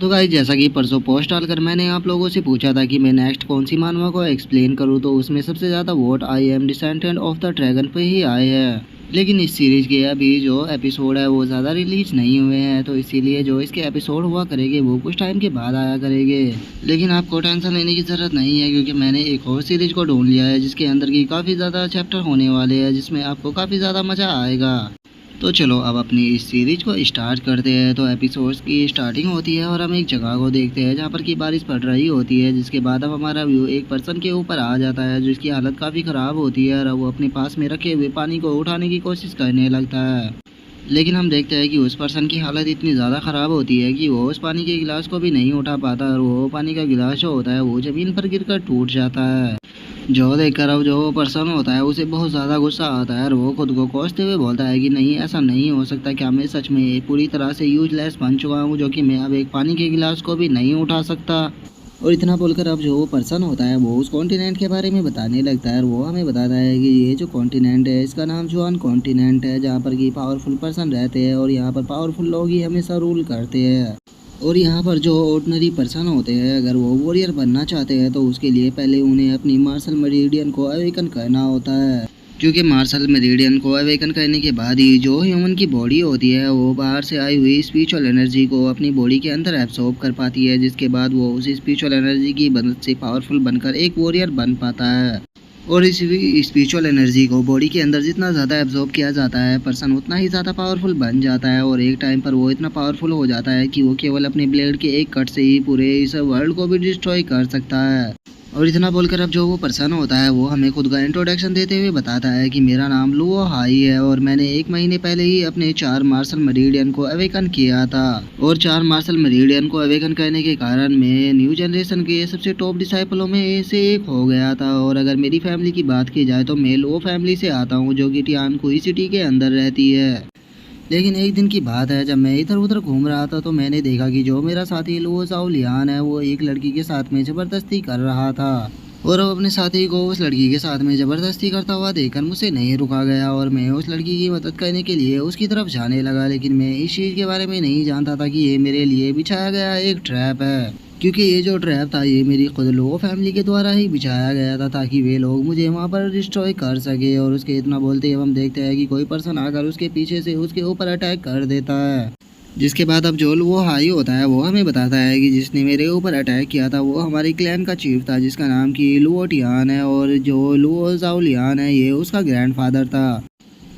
तो गाइस जैसा कि परसों पोस्ट डालकर मैंने आप लोगों से पूछा था कि मैं नेक्स्ट कौन सी मानवा को एक्सप्लेन करूं, तो उसमें सबसे ज़्यादा vote I am descendant of the dragon पे ही आए हैं। लेकिन इस सीरीज के अभी जो एपिसोड है वो ज़्यादा रिलीज नहीं हुए हैं, तो इसीलिए जो इसके एपिसोड हुआ करेंगे वो कुछ टाइम के बाद आया करेंगे। लेकिन आपको टेंशन लेने की ज़रूरत नहीं है, क्योंकि मैंने एक और सीरीज को ढूंढ लिया है जिसके अंदर की काफ़ी ज़्यादा चैप्टर होने वाले हैं, जिसमें आपको काफ़ी ज़्यादा मज़ा आएगा। तो चलो अब अपनी इस सीरीज को स्टार्ट करते हैं। तो एपिसोड्स की स्टार्टिंग होती है और हम एक जगह को देखते हैं जहाँ पर की बारिश पड़ रही होती है, जिसके बाद अब हमारा व्यू एक पर्सन के ऊपर आ जाता है जिसकी हालत काफ़ी ख़राब होती है और वो अपने पास में रखे हुए पानी को उठाने की कोशिश करने लगता है। लेकिन हम देखते हैं कि उस पर्सन की हालत इतनी ज़्यादा ख़राब होती है कि वो उस पानी के गिलास को भी नहीं उठा पाता और वो पानी का गिलास जो होता है वो ज़मीन पर गिरकर टूट जाता है। जो देखकर अब जो पर्सन होता है उसे बहुत ज़्यादा गुस्सा आता है और वो खुद को कोसते हुए बोलता है कि नहीं, ऐसा नहीं हो सकता, क्या मैं सच में पूरी तरह से यूजलेस बन चुका हूँ जो कि मैं अब एक पानी के गिलास को भी नहीं उठा सकता। और इतना बोलकर अब जो पर्सन होता है वो उस कॉन्टिनेंट के बारे में बताने लगता है और वो हमें बताता है कि ये जो कॉन्टिनेंट है इसका नाम जुआन कॉन्टिनेंट है, जहाँ पर कि पावरफुल पर्सन रहते हैं और यहाँ पर पावरफुल लोग ही हमेशा रूल करते हैं। और यहाँ पर जो ऑर्डिनरी पर्सन होते हैं अगर वो वॉरियर बनना चाहते हैं तो उसके लिए पहले उन्हें अपनी मार्शल मेरिडियन को अवेकन करना होता है, क्योंकि मार्शल मेरिडियन को अवेकन करने के बाद ही जो ह्यूमन की बॉडी होती है वो बाहर से आई हुई स्पिरिचुअल एनर्जी को अपनी बॉडी के अंदर एब्सॉर्ब कर पाती है, जिसके बाद वो उस स्पिरिचुअल एनर्जी की मदद से पावरफुल बनकर एक वॉरियर बन पाता है। और इस स्पिरिचुअल एनर्जी को बॉडी के अंदर जितना ज़्यादा एब्जॉर्ब किया जाता है पर्सन उतना ही ज़्यादा पावरफुल बन जाता है और एक टाइम पर वो इतना पावरफुल हो जाता है कि वो केवल अपने ब्लेड के एक कट से ही पूरे इस वर्ल्ड को भी डिस्ट्रॉय कर सकता है। और इतना बोलकर अब जो वो पर्सन होता है वो हमें खुद का इंट्रोडक्शन देते हुए बताता है कि मेरा नाम लुओ हाई है और मैंने 1 महीने पहले ही अपने 4 मार्शल मेरिडियन को अवेकन किया था। और 4 मार्शल मेरिडियन को अवेकन करने के कारण मैं न्यू जनरेशन के सबसे टॉप डिसाइपलों में से एक हो गया था। और अगर मेरी फैमिली की बात की जाए तो मैं लुओ फैमिली से आता हूँ जो कि टियानकुई सिटी के अंदर रहती है। लेकिन एक दिन की बात है, जब मैं इधर उधर घूम रहा था तो मैंने देखा कि जो मेरा साथी लुओ जाओ लियान है वो एक लड़की के साथ में ज़बरदस्ती कर रहा था। और अब अपने साथी को उस लड़की के साथ में ज़बरदस्ती करता हुआ देखकर मुझसे नहीं रुका गया और मैं उस लड़की की मदद करने के लिए उसकी तरफ जाने लगा। लेकिन मैं इस चीज़ के बारे में नहीं जानता था कि ये मेरे लिए बिछाया गया एक ट्रैप है, क्योंकि ये जो ट्रैप था ये मेरी खुद लोगों फैमिली के द्वारा ही बिछाया गया था ताकि वे लोग मुझे वहाँ पर डिस्ट्रॉय कर सके। और उसके इतना बोलते ही हम देखते हैं कि कोई पर्सन आकर उसके पीछे से उसके ऊपर अटैक कर देता है, जिसके बाद अब जो वो हाई होता है वो हमें बताता है कि जिसने मेरे ऊपर अटैक किया था वो हमारे क्लैन का चीफ था जिसका नाम की लुओ टियान है और जो लुओ जाओ लियान है ये उसका ग्रैंडफादर था।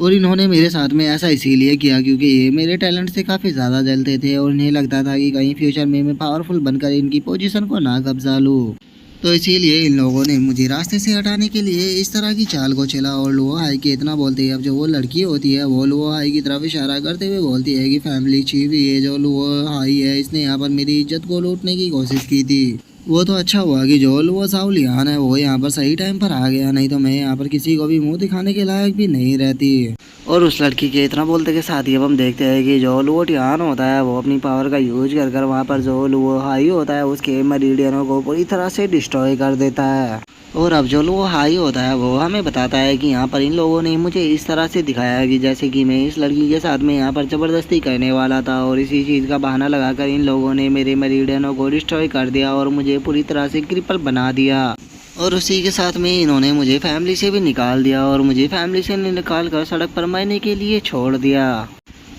और इन्होंने मेरे साथ में ऐसा इसीलिए किया क्योंकि ये मेरे टैलेंट से काफ़ी ज़्यादा जलते थे और इन्हें लगता था कि कहीं फ्यूचर में मैं पावरफुल बनकर इनकी पोजीशन को ना कब्जा लूँ। तो इसीलिए इन लोगों ने मुझे रास्ते से हटाने के लिए इस तरह की चाल को चला। और लुओ हाई के इतना बोलते हैं अब जो वो लड़की होती है वो लुओ हाई की तरफ इशारा करते हुए बोलती है कि फैमिली चीफ ये जो लुओ हाई है इसने यहाँ पर मेरी इज्जत को लूटने की कोशिश की थी। वो तो अच्छा हुआ कि जो लुओ जाओ लियान है वो यहाँ पर सही टाइम पर आ गया, नहीं तो मैं यहाँ पर किसी को भी मुंह दिखाने के लायक भी नहीं रहती। और उस लड़की के इतना बोलते के साथ ही अब हम देखते हैं कि जो लुओ टियान होता है वो अपनी पावर का यूज कर कर वहाँ पर जो लुओ हाई होता है उसके मेरिडियनों को पूरी तरह से डिस्ट्रॉय कर देता है। और अब जो लुओ हाई होता है वो हमें बताता है कि यहाँ पर इन लोगों ने मुझे इस तरह से दिखाया कि जैसे कि मैं इस लड़की के साथ में यहाँ पर ज़बरदस्ती करने वाला था और इसी चीज़ का बहाना लगाकर इन लोगों ने मेरे मेरिडियनों को डिस्ट्रॉय कर दिया और मुझे पूरी तरह से क्रिपल बना दिया। और उसी के साथ में इन्होंने मुझे फैमिली से भी निकाल दिया और मुझे फैमिली से निकाल कर सड़क पर मरने के लिए छोड़ दिया।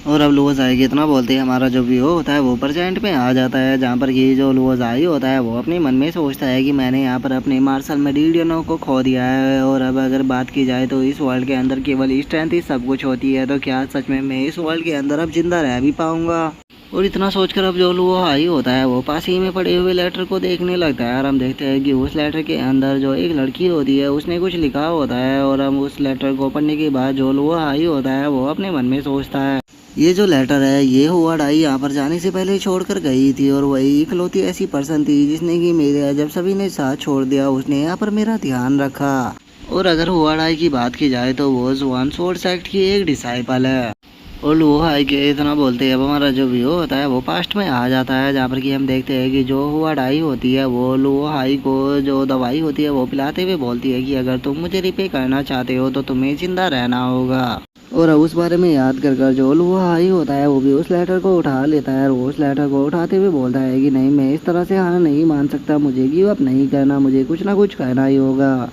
और अब लुओ जाई इतना बोलते हैं हमारा जो व्यू होता है वो प्रेजेंट में आ जाता है, जहाँ पर ये जो लुओ जाई होता है वो अपने मन में सोचता है कि मैंने यहाँ पर अपने मार्शल मेरिडियनों को खो दिया है। और अब अगर बात की जाए तो इस वर्ल्ड के अंदर केवल स्ट्रेंथ ही सब कुछ होती है, तो क्या सच में मैं इस वर्ल्ड के अंदर अब जिंदा रह भी पाऊंगा। और इतना सोचकर अब जो लुओ हाई होता है वो पास ही में पड़े हुए लेटर को देखने लगता है और हम देखते हैं कि उस लेटर के अंदर जो एक लड़की होती है उसने कुछ लिखा होता है। और हम उस लेटर को पढ़ने के बाद जो लुओ हाई होता है वो अपने मन में सोचता है ये जो लेटर है ये हुआ डाई यहाँ पर जाने से पहले छोड़कर गई थी और वही इकलौती ऐसी पर्सन थी जिसने कि मेरे जब सभी ने साथ छोड़ दिया उसने यहाँ पर मेरा ध्यान रखा। और अगर हुआ डाई की बात की जाए तो वो जुआन स्वॉर्ड सेक्ट की एक डिसाइपल है। और लुओ हाई के इतना बोलते हैं अब हमारा जो व्यू होता है वो पास्ट में आ जाता है, जहाँ पर कि हम देखते हैं कि जो हुआ डाई होती है वो लुओ हाई को जो दवाई होती है वो पिलाते हुए बोलती है कि अगर तुम मुझे रिपे करना चाहते हो तो तुम्हें जिंदा रहना होगा। और अब उस बारे में याद कर कर जो वो हाई होता है वो भी उस लेटर को उठा लेता है और वो उस लेटर को उठाते हुए बोलता है कि नहीं, मैं इस तरह से हार नहीं मान सकता, मुझे गिव अप नहीं करना, मुझे कुछ ना कुछ करना ही होगा।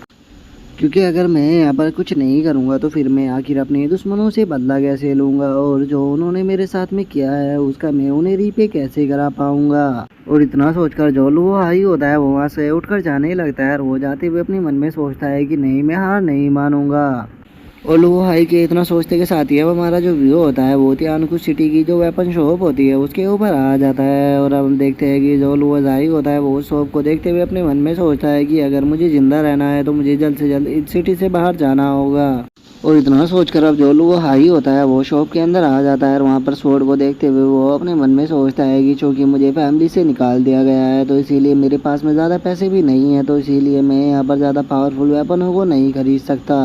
क्योंकि अगर मैं यहाँ पर कुछ नहीं करूँगा तो फिर मैं आखिर अपने दुश्मनों से बदला कैसे लूँगा, और जो उन्होंने मेरे साथ में किया है उसका मैं उन्हें रीपे कैसे करा पाऊँगा। और इतना सोचकर जो वो हाई होता है वो वहाँ से उठकर जाने लगता है और वो जाते हुए अपने मन में सोचता है कि नहीं, मैं हार नहीं मानूंगा। और वो हाई के इतना सोचते के साथ ही अब हमारा जो व्यू होता है वो तियानकुछ सिटी की जो वेपन शॉप होती है उसके ऊपर आ जाता है। और अब हम देखते हैं कि जो लुआ हाई होता है वो उस शॉप को देखते हुए अपने मन में सोचता है कि अगर मुझे जिंदा रहना है तो मुझे जल्द से जल्द इस सिटी से बाहर जाना होगा। और इतना सोचकर अब जो लुआ हाई होता है वो शॉप के अंदर आ जाता है और वहाँ पर स्वॉर्ड को देखते हुए वो अपने मन में सोचता है कि चूंकि मुझे फैमिली से निकाल दिया गया है तो इसीलिए मेरे पास में ज़्यादा पैसे भी नहीं है, तो इसीलिए मैं यहाँ पर ज़्यादा पावरफुल वेपनों को नहीं खरीद सकता।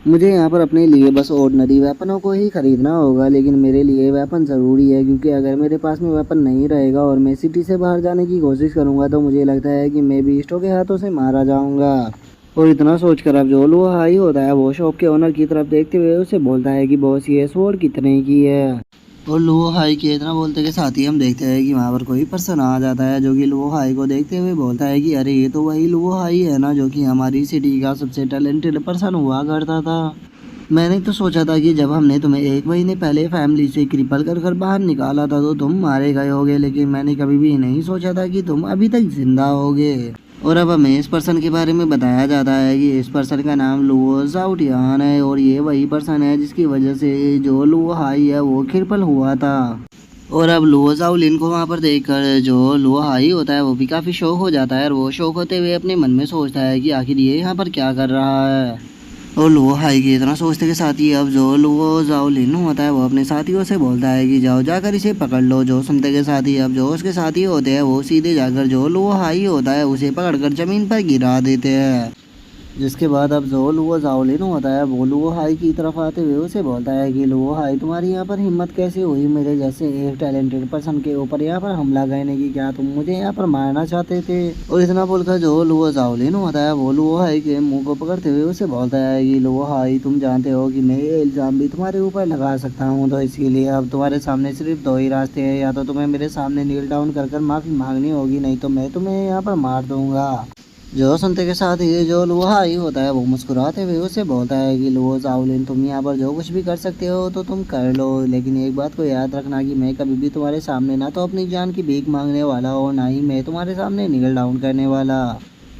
मुझे यहाँ पर अपने लिए बस ऑर्डिनरी वेपनों को ही खरीदना होगा, लेकिन मेरे लिए वेपन ज़रूरी है क्योंकि अगर मेरे पास में वेपन नहीं रहेगा और मैं सिटी से बाहर जाने की कोशिश करूँगा तो मुझे लगता है कि मैं भी बीस्टों के हाथों से मारा जाऊँगा। और इतना सोचकर अब जो लुआ हाई होता है वो शॉप के ओनर की तरफ देखते हुए उसे बोलता है कि बॉस ये स्वॉर्ड कितने की है। और लुआ हाई के इतना बोलते के साथ ही हम देखते हैं कि वहाँ पर कोई पर्सन आ जाता है जो कि लुआ हाई को देखते हुए बोलता है कि अरे ये तो वही लुआ हाई है ना जो कि हमारी सिटी का सबसे टैलेंटेड पर्सन हुआ करता था। मैंने तो सोचा था कि जब हमने तुम्हें 1 महीने पहले फैमिली से क्रिपल कर कर बाहर निकाला था तो तुम मारे गए होगे, लेकिन मैंने कभी भी नहीं सोचा था कि तुम अभी तक जिंदा होगे। और अब हमें इस पर्सन के बारे में बताया जाता है कि इस पर्सन का नाम लुओ ज़ाओटियान है और ये वही पर्सन है जिसकी वजह से जो लुओ हाई है वो क्रिपल हुआ था। और अब लुओ ज़ाओलिन को वहाँ पर देखकर जो लुओ हाई होता है वो भी काफ़ी शौक हो जाता है और वो शौक होते हुए अपने मन में सोचता है कि आखिर ये यहाँ पर क्या कर रहा है। और लुओ हाई के इतना सोचते के साथ ही अब जो लुओ ज़ाओलिन होता है वो अपने साथियों से बोलता है कि जाओ जाकर इसे पकड़ लो। जो सुनते के साथ ही अब जो उसके साथी होते हैं वो सीधे जाकर जो लुओ हाई होता है उसे पकड़कर ज़मीन पर गिरा देते हैं। जिसके बाद अब जो लुओ ज़ाओलिन होता है वो लुओ हाई की तरफ आते हुए उसे बोलता है कि लुओ हाई, तुम्हारी यहाँ पर हिम्मत कैसे हुई मेरे जैसे एक टैलेंटेड पर्सन के ऊपर यहाँ पर हमला करने की, क्या तुम मुझे यहाँ पर मारना चाहते थे। और इतना बोलकर जो लुओ ज़ाओलिन होता है वो लुओ हाई के मुंह को पकड़ते हुए उसे बोलता है कि लुओ हाई, तुम जानते हो कि मैं ये इल्ज़ाम भी तुम्हारे ऊपर लगा सकता हूँ, तो इसीलिए अब तुम्हारे सामने सिर्फ 2 ही रास्ते हैं, या तो तुम्हें मेरे सामने नील डाउन कर कर माफ़ी मांगनी होगी, नहीं तो मैं तुम्हें यहाँ पर मार दूंगा। जो सुनते के साथ ही जो लुओ हाई होता है वो मुस्कुराते हुए उसे बोलता है कि लुओ ज़ाओलिन, तुम यहाँ पर जो कुछ भी कर सकते हो तो तुम कर लो, लेकिन एक बात को याद रखना कि मैं कभी भी तुम्हारे सामने ना तो अपनी जान की भीख मांगने वाला और ना ही मैं तुम्हारे सामने निगल डाउन करने वाला।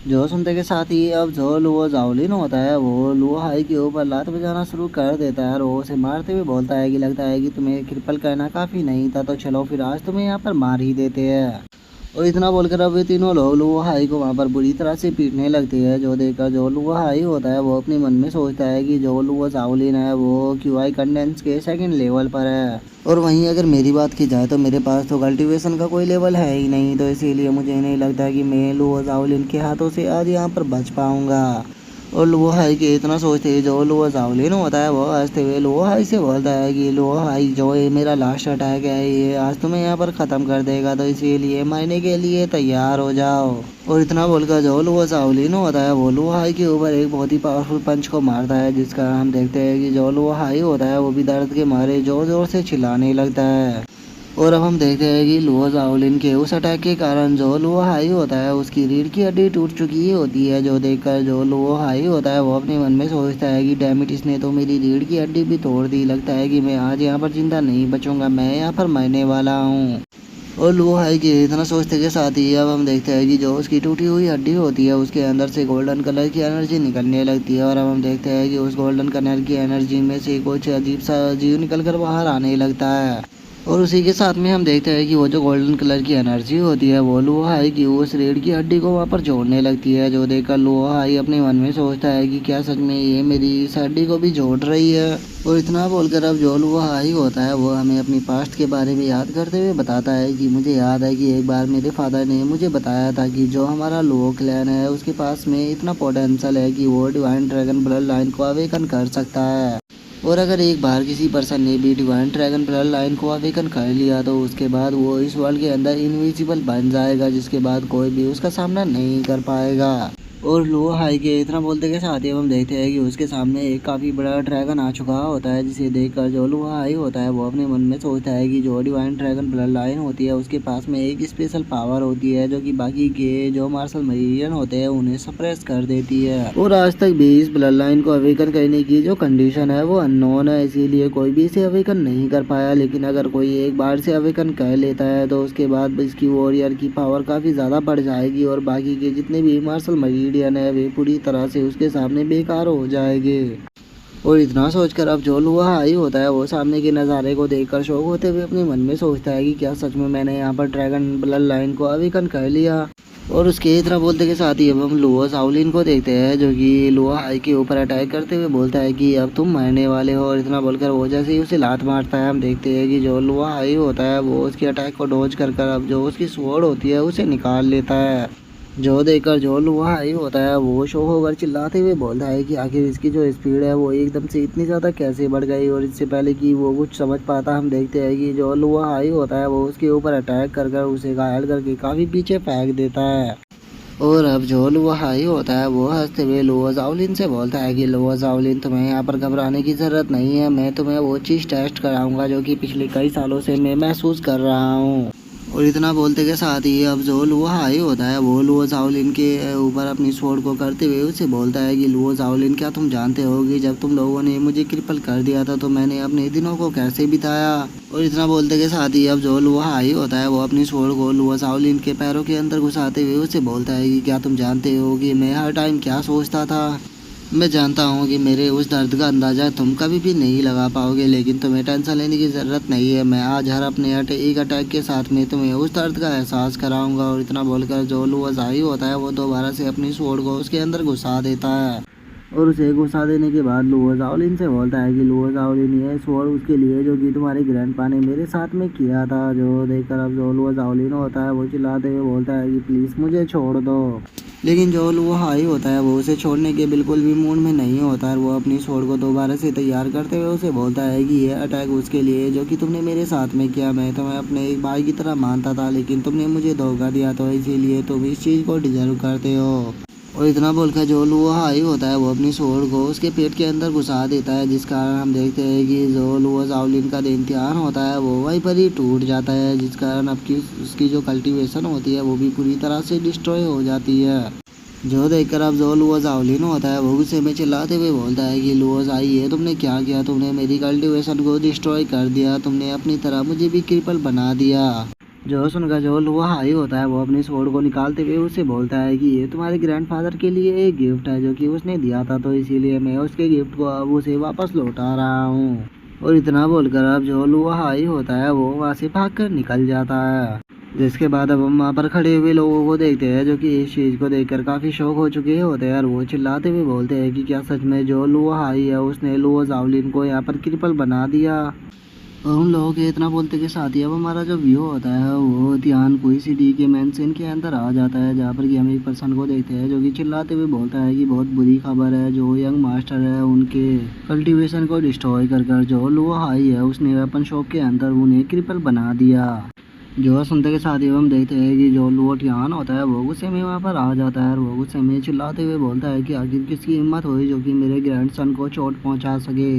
जो सुनते के साथ ही अब जो लुओ ज़ाओलिन होता है वो लुओ हाई के ऊपर लात बजाना शुरू कर देता है और वो उसे मारते हुए बोलता है कि लगता है कि तुम्हें क्रिपल करना काफ़ी नहीं था, तो चलो फिर आज तुम्हें यहाँ पर मार ही देते हैं। और इतना बोलकर अब ये तीनों लोग लुओ हाई को वहाँ पर बुरी तरह से पीटने लगते हैं। जो देखकर जो लुओ हाई होता है वो अपने मन में सोचता है कि जो लुओ ज़ाओलिन है वो क्यूआई कंडेंस के 2nd लेवल पर है, और वहीं अगर मेरी बात की जाए तो मेरे पास तो कल्टीवेशन का कोई लेवल है ही नहीं, तो इसीलिए मुझे नहीं लगता कि मैं लुओ ज़ाओलिन के हाथों से आज यहाँ पर बच पाऊँगा। और लुओ हाई के इतना सोचते ही जो लुओ ज़ाओलिन होता है वो हंसते हुए लुओ हाई से बोलता है कि लुओ हाई, जो ये मेरा लास्ट अटैक है ये आज तुम्हें यहाँ पर ख़त्म कर देगा, तो इसीलिए मरने के लिए तैयार हो जाओ। और इतना बोलकर जो लुओ ज़ाओलिन होता है वो लुओ हाई के ऊपर एक बहुत ही पावरफुल पंच को मारता है, जिसका हम देखते हैं कि जो लुओ हाई होता है वो भी दर्द के मारे ज़ोर ज़ोर से चिल्लाने लगता है। और अब हम देखते हैं कि लुओ ज़ाओलिन के उस अटैक के कारण जो लुओ हाई होता है उसकी रीढ़ की हड्डी टूट चुकी होती है। जो देखकर जो लुओ हाई होता है वो अपने मन में सोचता है कि डैम इट, इसने तो मेरी रीढ़ की हड्डी भी तोड़ दी, लगता है कि मैं आज यहाँ पर जिंदा नहीं बचूंगा, मैं यहाँ पर मरने वाला हूँ। और लुओ हाई के इतना सोचते के साथ ही अब हम देखते हैं कि जो उसकी टूटी हुई हड्डी होती है उसके अंदर से गोल्डन कलर की एनर्जी निकलने लगती है, और अब हम देखते हैं कि उस गोल्डन कलर की एनर्जी में से कुछ अजीब सा जीव निकल कर बाहर आने लगता है। और उसी के साथ में हम देखते हैं कि वो जो गोल्डन कलर की एनर्जी होती है वो लुओ हाई की उस रीढ़ की हड्डी को वहाँ पर जोड़ने लगती है। जो देखकर लुओ हाई अपने मन में सोचता है कि क्या सच में ये मेरी इस हड्डी को भी जोड़ रही है। और इतना बोलकर अब जो लुओ हाई होता है वो हमें अपनी पास्ट के बारे में याद करते हुए बताता है कि मुझे याद है कि एक बार मेरे फादर ने मुझे बताया था कि जो हमारा लुओ क्लैन है उसके पास में इतना पोटेंशियल है कि वो डिवाइन ड्रैगन ब्लड लाइन को अवेकन कर सकता है, और अगर एक बार किसी पर्सन ने भी डिवाइन ड्रैगन ब्लड लाइन को अवेकन कर लिया तो उसके बाद वो इस वर्ल्ड के अंदर इनविजिबल बन जाएगा, जिसके बाद कोई भी उसका सामना नहीं कर पाएगा। और लो हाई के इतना बोलते के साथ ही हम देखते हैं कि उसके सामने एक काफ़ी बड़ा ड्रैगन आ चुका होता है, जिसे देखकर जो लो हाई होता है वो अपने मन में सोचता है कि जो डिवाइन ड्रैगन ब्लड लाइन होती है उसके पास में एक स्पेशल पावर होती है जो कि बाकी के जो मार्शल मजीरियन होते हैं उन्हें सप्रेस कर देती है। और आज तक भी इस ब्लड लाइन को अवेकन करने की जो कंडीशन है वो अननोन है, इसीलिए कोई भी इसे अवेकन नहीं कर पाया। लेकिन अगर कोई एक बार से अवेकन कर लेता है तो उसके बाद इसकी वॉरियर की पावर काफ़ी ज़्यादा बढ़ जाएगी और बाकी के जितने भी मार्शल मजीरियन है वे पूरी तरह से उसके सामने बेकार हो जाएंगे। और इतना सोचकर अब जो लुआ हाई होता है वो सामने के नज़ारे को देखकर शौक होते हुए अपने मन में सोचता है कि क्या सच में मैंने यहाँ पर ड्रैगन ब्लड लाइन को अवेकन कर लिया। और उसके इतना बोलते के साथ ही अब हम लुआ शाओलिन को देखते हैं जो कि लुआ हाई के ऊपर अटैक करते हुए बोलता है कि अब तुम मरने वाले हो। और इतना बोलकर वो जैसे ही उसे लात मारता है हम देखते हैं कि जो लुआ हाई होता है वो उसके अटैक को डॉज कर अब जो उसकी स्वॉर्ड होती है उसे निकाल लेता है। जो देखकर जो लुआ हाई होता है वो शो होकर चिल्लाते हुए बोलता है कि आखिर इसकी जो स्पीड है वो एकदम से इतनी ज़्यादा कैसे बढ़ गई। और इससे पहले कि वो कुछ समझ पाता हम देखते हैं कि जो लुआ हाई होता है वो उसके ऊपर अटैक कर उसे घायल करके काफ़ी पीछे फेंक देता है। और अब जो लुआ हाई होता है वो हंसते हुए लुआ शाओलिन से बोलता है कि लुआ शाओलिन तुम्हें यहाँ पर घबराने की ज़रूरत नहीं है, मैं तुम्हें वो चीज़ टेस्ट कराऊंगा जो कि पिछले कई सालों से मैं महसूस कर रहा हूँ। और इतना बोलते के साथ ही अब जो लुआ हाई होता है वो लुआ शाओलिन के ऊपर अपनी स्वॉर्ड को करते हुए उसे बोलता है कि लुआ शाओलिन क्या तुम जानते हो कि जब तुम लोगों ने मुझे क्रिपल कर दिया था तो मैंने अपने दिनों को कैसे बिताया। और इतना बोलते के साथ ही अब जो लुआ हाई होता है वो अपनी स्वॉर्ड को लुआ शाओलिन के पैरों के अंदर घुसाते हुए उसे बोलता है कि क्या तुम जानते हो कि मैं हर टाइम क्या सोचता था। मैं जानता हूँ कि मेरे उस दर्द का अंदाज़ा तुम कभी भी नहीं लगा पाओगे, लेकिन तुम्हें टेंशन लेने की ज़रूरत नहीं है। मैं आज हर अपने एक अटैक के साथ में तुम्हें उस दर्द का एहसास कराऊंगा। और इतना बोलकर जो लुआ शाओलिन होता है वो दोबारा से अपनी स्वॉर्ड को उसके अंदर घुसा देता है। और उसे घुसा देने के बाद लुआ शाओलिन से बोलता है कि लुआ शाओलिन ये स्वॉर्ड उसके लिए जो कि तुम्हारे ग्रैंडपा ने मेरे साथ में किया था। जो देखकर अब जो लुआ शाओलिन होता है वो चिल्लाते हुए बोलता है कि प्लीज़ मुझे छोड़ दो। लेकिन जो लुआ हाई होता है वो उसे छोड़ने के बिल्कुल भी मूड में नहीं होता है। वो अपनी स्वॉर्ड को दोबारा से तैयार करते हुए उसे बोलता है कि ये अटैक उसके लिए जो कि तुमने मेरे साथ में किया। मैं तुम्हें अपने एक भाई की तरह मानता था लेकिन तुमने मुझे धोखा दिया, तो इसीलिए तुम इस चीज़ को डिजर्व करते हो। और इतना बोलकर जो लुआ हाई होता है वो अपनी स्वॉर्ड को उसके पेट के अंदर घुसा देता है, जिस कारण हम देखते हैं कि जो लुआ शाओलिन का इम्तिहान होता है वो वहीं पर ही टूट जाता है, जिस कारण अब की उसकी जो कल्टीवेशन होती है वो भी पूरी तरह से डिस्ट्रॉय हो जाती है। जो देखकर अब जो लुआ शाओलिन होता है वो गुस्से में चिल्लाते हुए बोलता है कि लुआ शाई ये तुमने क्या किया, तुमने मेरी कल्टीवेशन को डिस्ट्रॉय कर दिया, तुमने अपनी तरह मुझे भी क्रिपल बना दिया। जो सुनकर जो लुआ हाई होता है वो अपनी स्वॉर्ड को निकालते हुए उससे बोलता है कि ये तुम्हारे ग्रैंडफादर के लिए एक गिफ्ट है जो कि उसने दिया था, तो इसीलिए मैं उसके गिफ्ट को अब उसे वापस लौटा रहा हूँ। और इतना बोलकर अब जो लुआ हाई होता है वो वहाँ से भागकर निकल जाता है। जिसके बाद अब हम वहाँ पर खड़े हुए लोगों को देखते हैं जो कि इस चीज़ को देखकर काफ़ी शौक हो चुके होते हैं और वो चिल्लाते हुए बोलते हैं कि क्या सच में जो लुआ हाई है उसने लुआ शाओलिन को यहाँ पर क्रिपल बना दिया। और उन लोगों के इतना बोलते के साथ ही अब हमारा जो व्यू होता है वो ध्यान कोई सिटी के मेंशन के अंदर आ जाता है, जहाँ पर कि हम एक पर्सन को देखते हैं जो कि चिल्लाते हुए बोलता है कि बहुत बुरी खबर है, जो यंग मास्टर है उनके कल्टीवेशन को डिस्ट्रॉय कर जो लुआ हाई है उसने वेपन शॉप के अंदर उन्हें क्रिपल बना दिया। जो सुनते के साथ ही हम देखते हैं कि जो लुआ टियान होता है वो गुस्से में वहाँ पर आ जाता है और वो गुस्से में चिल्लाते हुए बोलता है कि आखिर किसकी हिम्मत हुई जो कि मेरे ग्रैंडसन को चोट पहुँचा सके।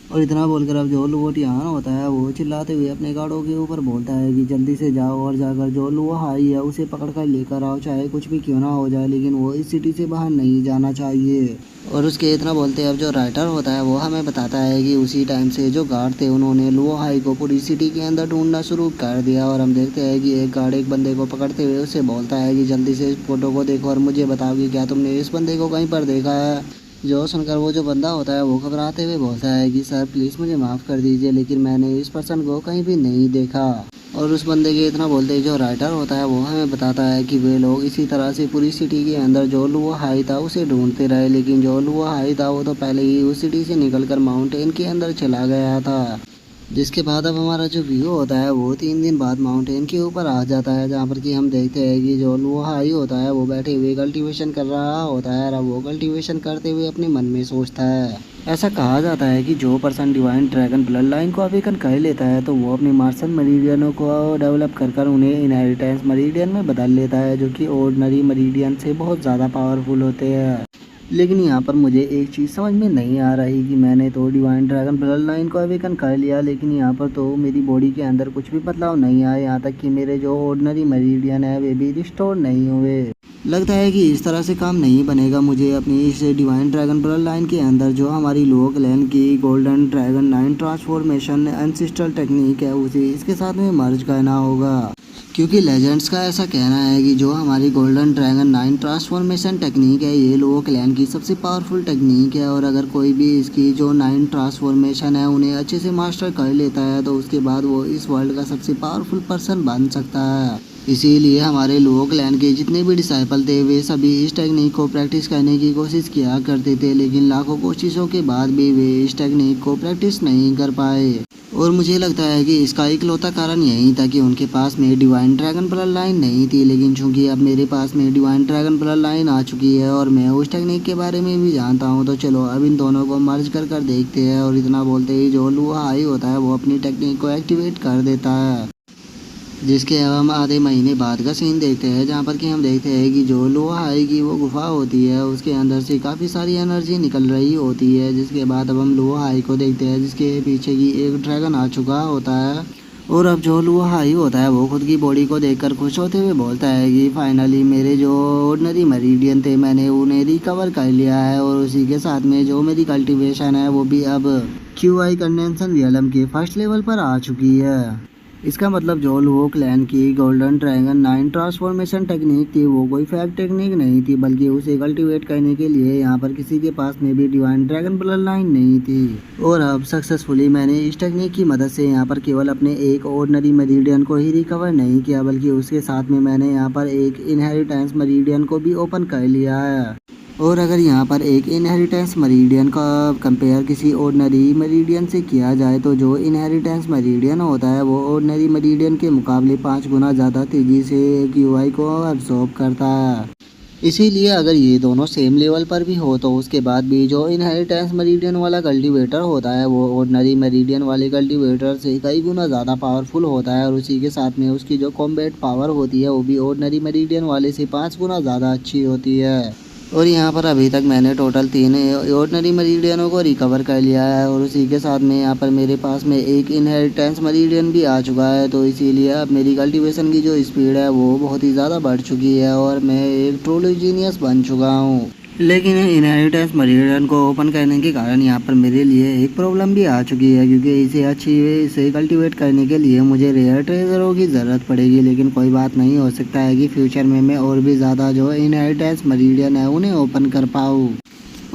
और इतना बोलकर अब जो लुआ टियान होता है वो चिल्लाते हुए अपने गार्डों के ऊपर बोलता है कि जल्दी से जाओ और जाकर जो लुआ हाई है उसे पकड़ कर लेकर आओ, चाहे कुछ भी क्यों ना हो जाए, लेकिन वो इस सिटी से बाहर नहीं जाना चाहिए। और उसके इतना बोलते अब जो राइटर होता है वो हमें बताता है कि उसी टाइम से जो गार्ड थे उन्होंने लुआ हाई को पूरी सिटी के अंदर ढूंढना शुरू कर दिया। और हम देखते हैं कि एक गार्ड एक बंदे को पकड़ते हुए उससे बोलता है कि जल्दी से इस फोटो को देखो और मुझे बताओ कि क्या तुमने इस बंदे को कहीं पर देखा है। जो सुनकर वो जो बंदा होता है वो घबराते हुए बोलता है कि सर प्लीज़ मुझे माफ़ कर दीजिए, लेकिन मैंने इस पर्सन को कहीं भी नहीं देखा। और उस बंदे के इतना बोलते ही जो राइटर होता है वो हमें बताता है कि वे लोग इसी तरह से पूरी सिटी के अंदर जो लुआ हाई था उसे ढूंढते रहे, लेकिन जो लुआ हाई था वो तो पहले ही उस सिटी से निकलकर माउंटेन के अंदर चला गया था। जिसके बाद अब हमारा जो व्यू होता है वो 3 दिन बाद माउंटेन के ऊपर आ जाता है, जहाँ पर कि हम देखते हैं कि जो लोहाई होता है वो बैठे हुए कल्टीवेशन कर रहा होता है, और वो कल्टीवेशन करते हुए अपने मन में सोचता है। ऐसा कहा जाता है कि जो person divine dragon blood line को अवेकन कर लेता है तो वो अपनी मार्शन मरीडियनों को डेवलप कर उन्हें इनहेरिटेंस मरीडियन में बदल लेता है, जो कि ऑर्डिनरी मरीडियन से बहुत ज़्यादा पावरफुल होते हैं। लेकिन यहाँ पर मुझे एक चीज़ समझ में नहीं आ रही कि मैंने तो डिवाइन ड्रैगन ब्लड लाइन को अवेकन कर लिया, लेकिन यहाँ पर तो मेरी बॉडी के अंदर कुछ भी बदलाव नहीं आया, यहाँ तक कि मेरे जो ऑर्डिनरी मरीडियन है वे भी रिस्टोर नहीं हुए। लगता है कि इस तरह से काम नहीं बनेगा। मुझे अपनी इस डिवाइन ड्रैगन ब्लड लाइन के अंदर जो हमारी लो क्लैन की golden dragon 9 transformation ancestral technique है उसे इसके साथ में मर्ज करना होगा, क्योंकि लेजेंड्स का ऐसा कहना है कि जो हमारी गोल्डन ड्रैगन 9 ट्रांसफॉर्मेशन टेक्निक है ये लो क्लैन की सबसे पावरफुल टेक्निक है, और अगर कोई भी इसकी जो 9 ट्रांसफॉर्मेशन है उन्हें अच्छे से मास्टर कर लेता है तो उसके बाद वो इस वर्ल्ड का सबसे पावरफुल पर्सन बन सकता है। इसीलिए हमारे लो क्लैन के जितने भी डिसाइपल थे वे सभी इस टेक्निक को प्रैक्टिस करने की कोशिश किया करते थे, लेकिन लाखों कोशिशों के बाद भी वे इस टेक्निक को प्रैक्टिस नहीं कर पाए। और मुझे लगता है कि इसका इकलौता कारण यही था कि उनके पास में डिवाइन ड्रैगन ब्लड लाइन नहीं थी, लेकिन चूंकि अब मेरे पास में डिवाइन ड्रैगन ब्लड लाइन आ चुकी है और मैं उस टेक्निक के बारे में भी जानता हूँ, तो चलो अब इन दोनों को मर्ज कर देखते हैं। और इतना बोलते ही जो लूहा हाई होता है वो अपनी टेक्निक को एक्टिवेट कर देता है, जिसके अब हम आधे महीने बाद का सीन देखते हैं, जहाँ पर कि हम देखते हैं कि जो लोहा हाई की वो गुफा होती है उसके अंदर से काफ़ी सारी एनर्जी निकल रही होती है। जिसके बाद अब हम लोहा हाई को देखते हैं जिसके पीछे की एक ड्रैगन आ चुका होता है, और अब जो लोहा हाई होता है वो खुद की बॉडी को देखकर खुश होते हुए बोलता है कि फाइनली मेरे जो ऑर्डिनरी मरीडियन थे मैंने उन्हें रिकवर कर लिया है, और उसी के साथ में जो मेरी कल्टीवेशन है वो भी अब QI कंडेंसन रियलम के फर्स्ट लेवल पर आ चुकी है। इसका मतलब जो लुओ क्लैन की गोल्डन ड्रैगन 9 ट्रांसफॉर्मेशन टेक्निक थी वो कोई फेक टेक्निक नहीं थी, बल्कि उसे कल्टीवेट करने के लिए यहाँ पर किसी के पास में भी डिवाइन ड्रैगन ब्लड लाइन नहीं थी। और अब सक्सेसफुली मैंने इस टेक्निक की मदद से यहाँ पर केवल अपने एक ऑर्डिनरी मरीडियन को ही रिकवर नहीं किया, बल्कि उसके साथ में मैंने यहाँ पर एक इनहेरिटेंस मरीडियन को भी ओपन कर लिया है। और अगर यहाँ पर एक इनहेरिटेंस मरीडियन का कंपेयर किसी ऑर्डिनरी मरीडियन से किया जाए तो जो इनहेरिटेंस मरीडियन होता है वो ऑर्डिनरी मरीडियन के मुकाबले 5 गुना ज़्यादा तेज़ी से QI को अब्सॉर्ब करता है। इसीलिए अगर ये दोनों सेम लेवल पर भी हो तो उसके बाद भी जो इनहेरिटेंस मरीडियन वाला कल्टीवेटर होता है वो ऑर्डिनरी मरीडियन वाले कल्टीवेटर से कई गुना ज़्यादा पावरफुल होता है, और उसी के साथ में उसकी जो कॉम्बैट पावर होती है वो भी ऑर्डिनरी मरीडियन वाले से 5 गुना ज़्यादा अच्छी होती है। और यहाँ पर अभी तक मैंने टोटल 3 ऑर्डिनरी मरीडियनों को रिकवर कर लिया है, और उसी के साथ में यहाँ पर मेरे पास में एक इनहेरिटेंस मरीडियन भी आ चुका है, तो इसीलिए अब मेरी कल्टीवेशन की जो स्पीड है वो बहुत ही ज़्यादा बढ़ चुकी है और मैं एक ट्रूली जीनियस बन चुका हूँ। लेकिन इनहेरिटेंस मरीडियन को ओपन करने के कारण यहाँ पर मेरे लिए एक प्रॉब्लम भी आ चुकी है, क्योंकि इसे अच्छी वे से कल्टीवेट करने के लिए मुझे रेयर ट्रेजरों की ज़रूरत पड़ेगी। लेकिन कोई बात नहीं, हो सकता है कि फ्यूचर में मैं और भी ज़्यादा जो इनहेरिटेंस मरीडियन है उन्हें ओपन कर पाऊँ।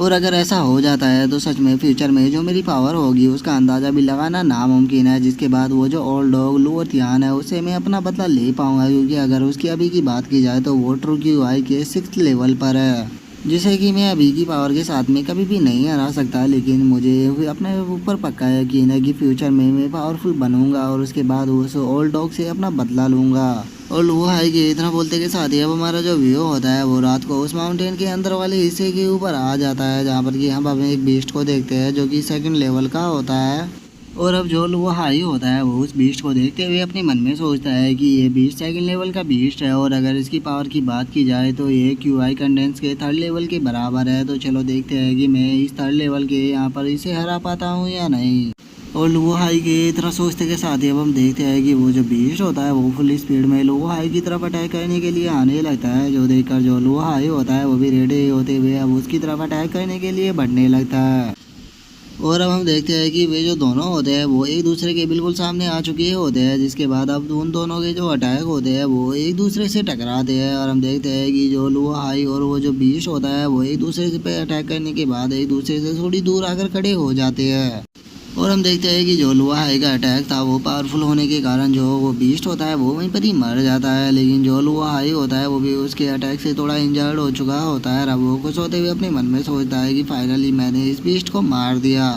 और अगर ऐसा हो जाता है तो सच में फ्यूचर में जो मेरी पावर होगी उसका अंदाज़ा भी लगाना नामुमकिन है, जिसके बाद वो जो ओल्ड डॉग लुओथियान है उससे मैं अपना बदला ले पाऊँगा, क्योंकि अगर उसकी अभी की बात की जाए तो वो ट्रू QI के 6th लेवल पर है, जिसे कि मैं अभी की पावर के साथ में कभी भी नहीं हरा सकता। लेकिन मुझे अपने ऊपर पक्का यकीन है कि फ्यूचर में मैं पावरफुल बनूंगा और उसके बाद उस ओल्ड डॉग से अपना बदला लूँगा। और वो है कि इतना बोलते के साथ ही अब हमारा जो व्यू होता है वो रात को उस माउंटेन के अंदर वाले हिस्से के ऊपर आ जाता है, जहाँ पर कि हम अब एक बीस्ट को देखते हैं जो कि 2nd लेवल का होता है। और अब जो वो हाई होता है वो उस बीस्ट को देखते हुए अपने मन में सोचता है कि ये बीस्ट 2nd लेवल का बीस्ट है, और अगर इसकी पावर की बात की जाए तो ये QI कंडेंस के 3rd लेवल के बराबर है। तो चलो देखते हैं कि मैं इस 3rd लेवल के यहाँ पर इसे हरा पाता हूँ या नहीं। और लुओ हाई के इतना सोचते के साथ ही अब हम देखते हैं कि वो जो बीस्ट होता है वो फुल स्पीड में लुओ हाई की तरफ अटैक करने के लिए आने लगता है, जो देखकर जो लुओ हाई होता है वो भी रेडी होते हुए अब उसकी तरफ अटैक करने के लिए बढ़ने लगता है। और अब हम देखते हैं कि वे जो दोनों होते हैं वो एक दूसरे के बिल्कुल सामने आ चुके होते हैं, जिसके बाद अब उन दोनों के जो अटैक होते हैं वो एक दूसरे से टकराते हैं, और हम देखते हैं कि जो लुआ हाई और वो जो बीस्ट होता है वो एक दूसरे से पे अटैक करने के बाद एक दूसरे से थोड़ी दूर आकर खड़े हो जाते हैं। और हम देखते हैं कि जो लुआ हाई का अटैक था वो पावरफुल होने के कारण जो वो बीस्ट होता है वो वहीं पर ही मर जाता है, लेकिन जो लुआ हाई होता है वो भी उसके अटैक से थोड़ा इंजर्ड हो चुका होता है। अब वो खुश होते हुए अपने मन में सोचता है कि फाइनली मैंने इस बीस्ट को मार दिया।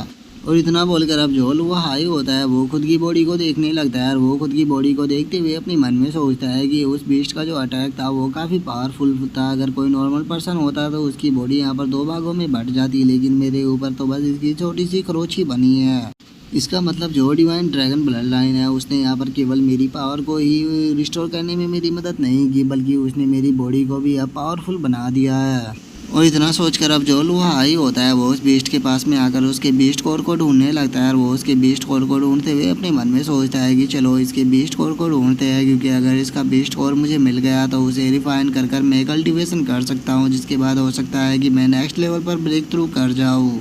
और इतना बोलकर अब जो लुआ हाई होता है वो खुद की बॉडी को देखने लगता है और वो खुद की बॉडी को देखते हुए अपने मन में सोचता है कि उस बीस्ट का जो अटैक था वो काफ़ी पावरफुल था। अगर कोई नॉर्मल पर्सन होता तो उसकी बॉडी यहाँ पर दो भागों में बट जाती, लेकिन मेरे ऊपर तो बस इसकी छोटी सी खरोच ही बनी है। इसका मतलब जो डिवाइन ड्रैगन ब्लड लाइन है उसने यहाँ पर केवल मेरी पावर को ही रिस्टोर करने में मेरी मदद नहीं की, बल्कि उसने मेरी बॉडी को भी अब पावरफुल बना दिया है। और इतना सोचकर अब जो लुआ हाई होता है वो उस बीस्ट के पास में आकर उसके बीस्ट कोर को ढूंढने लगता है और वो उसके बीस्ट कोर को ढूंढते हुए अपने मन में सोचता है कि चलो इसके बीस्ट कोर को ढूंढते हैं, क्योंकि अगर इसका बीस्ट कोर मुझे मिल गया तो उसे रिफाइन कर कर मैं कल्टिवेशन कर सकता हूँ, जिसके बाद हो सकता है कि मैं नेक्स्ट लेवल पर ब्रेक थ्रू कर जाऊँ।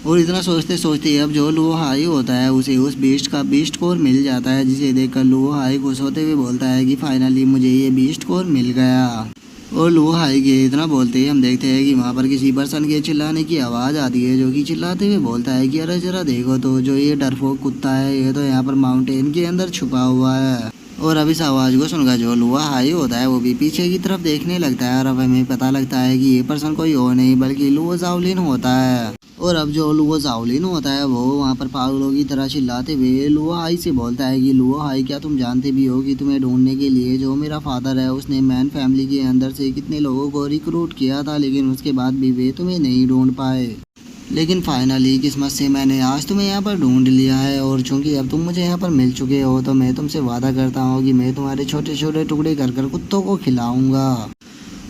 और इतना सोचते सोचते अब जो लुआ हाई होता है उसे उस बीस्ट का बीस्ट कोर मिल जाता है, जिसे देखकर लुआ हाई खुश होते हुए बोलता है कि फाइनली मुझे ये बीस्ट कोर मिल गया। और लुआ हाई के इतना बोलते ही हम देखते हैं कि वहाँ पर किसी पर्सन के चिल्लाने की आवाज़ आती है, जो कि चिल्लाते हुए बोलता है कि अरे जरा देखो तो जो ये डरपोक कुत्ता है ये तो यहाँ पर माउंटेन के अंदर छुपा हुआ है। और अब इस आवाज़ को सुनकर जो लुआ हाई होता है वो भी पीछे की तरफ देखने लगता है और अब हमें पता लगता है कि ये पर्सन कोई और नहीं बल्कि लुआ जाओलिन होता है। और अब जो लुआ जाओलिन होता है वो वहाँ पर पागलों की तरह चिल्लाते हुए लुआ हाई से बोलता है कि लुआ हाई क्या तुम जानते भी हो कि तुम्हें ढूंढने के लिए जो मेरा फादर है उसने मैन फैमिली के अंदर से कितने लोगों को रिक्रूट किया था, लेकिन उसके बाद भी वे तुम्हें नहीं ढूंढ पाए। लेकिन फाइनली किस्मत से मैंने आज तुम्हें यहाँ पर ढूंढ लिया है और चूंकि अब तुम मुझे यहाँ पर मिल चुके हो तो मैं तुमसे वादा करता हूँ कि मैं तुम्हारे छोटे छोटे टुकड़े कर कर कुत्तों को खिलाऊंगा।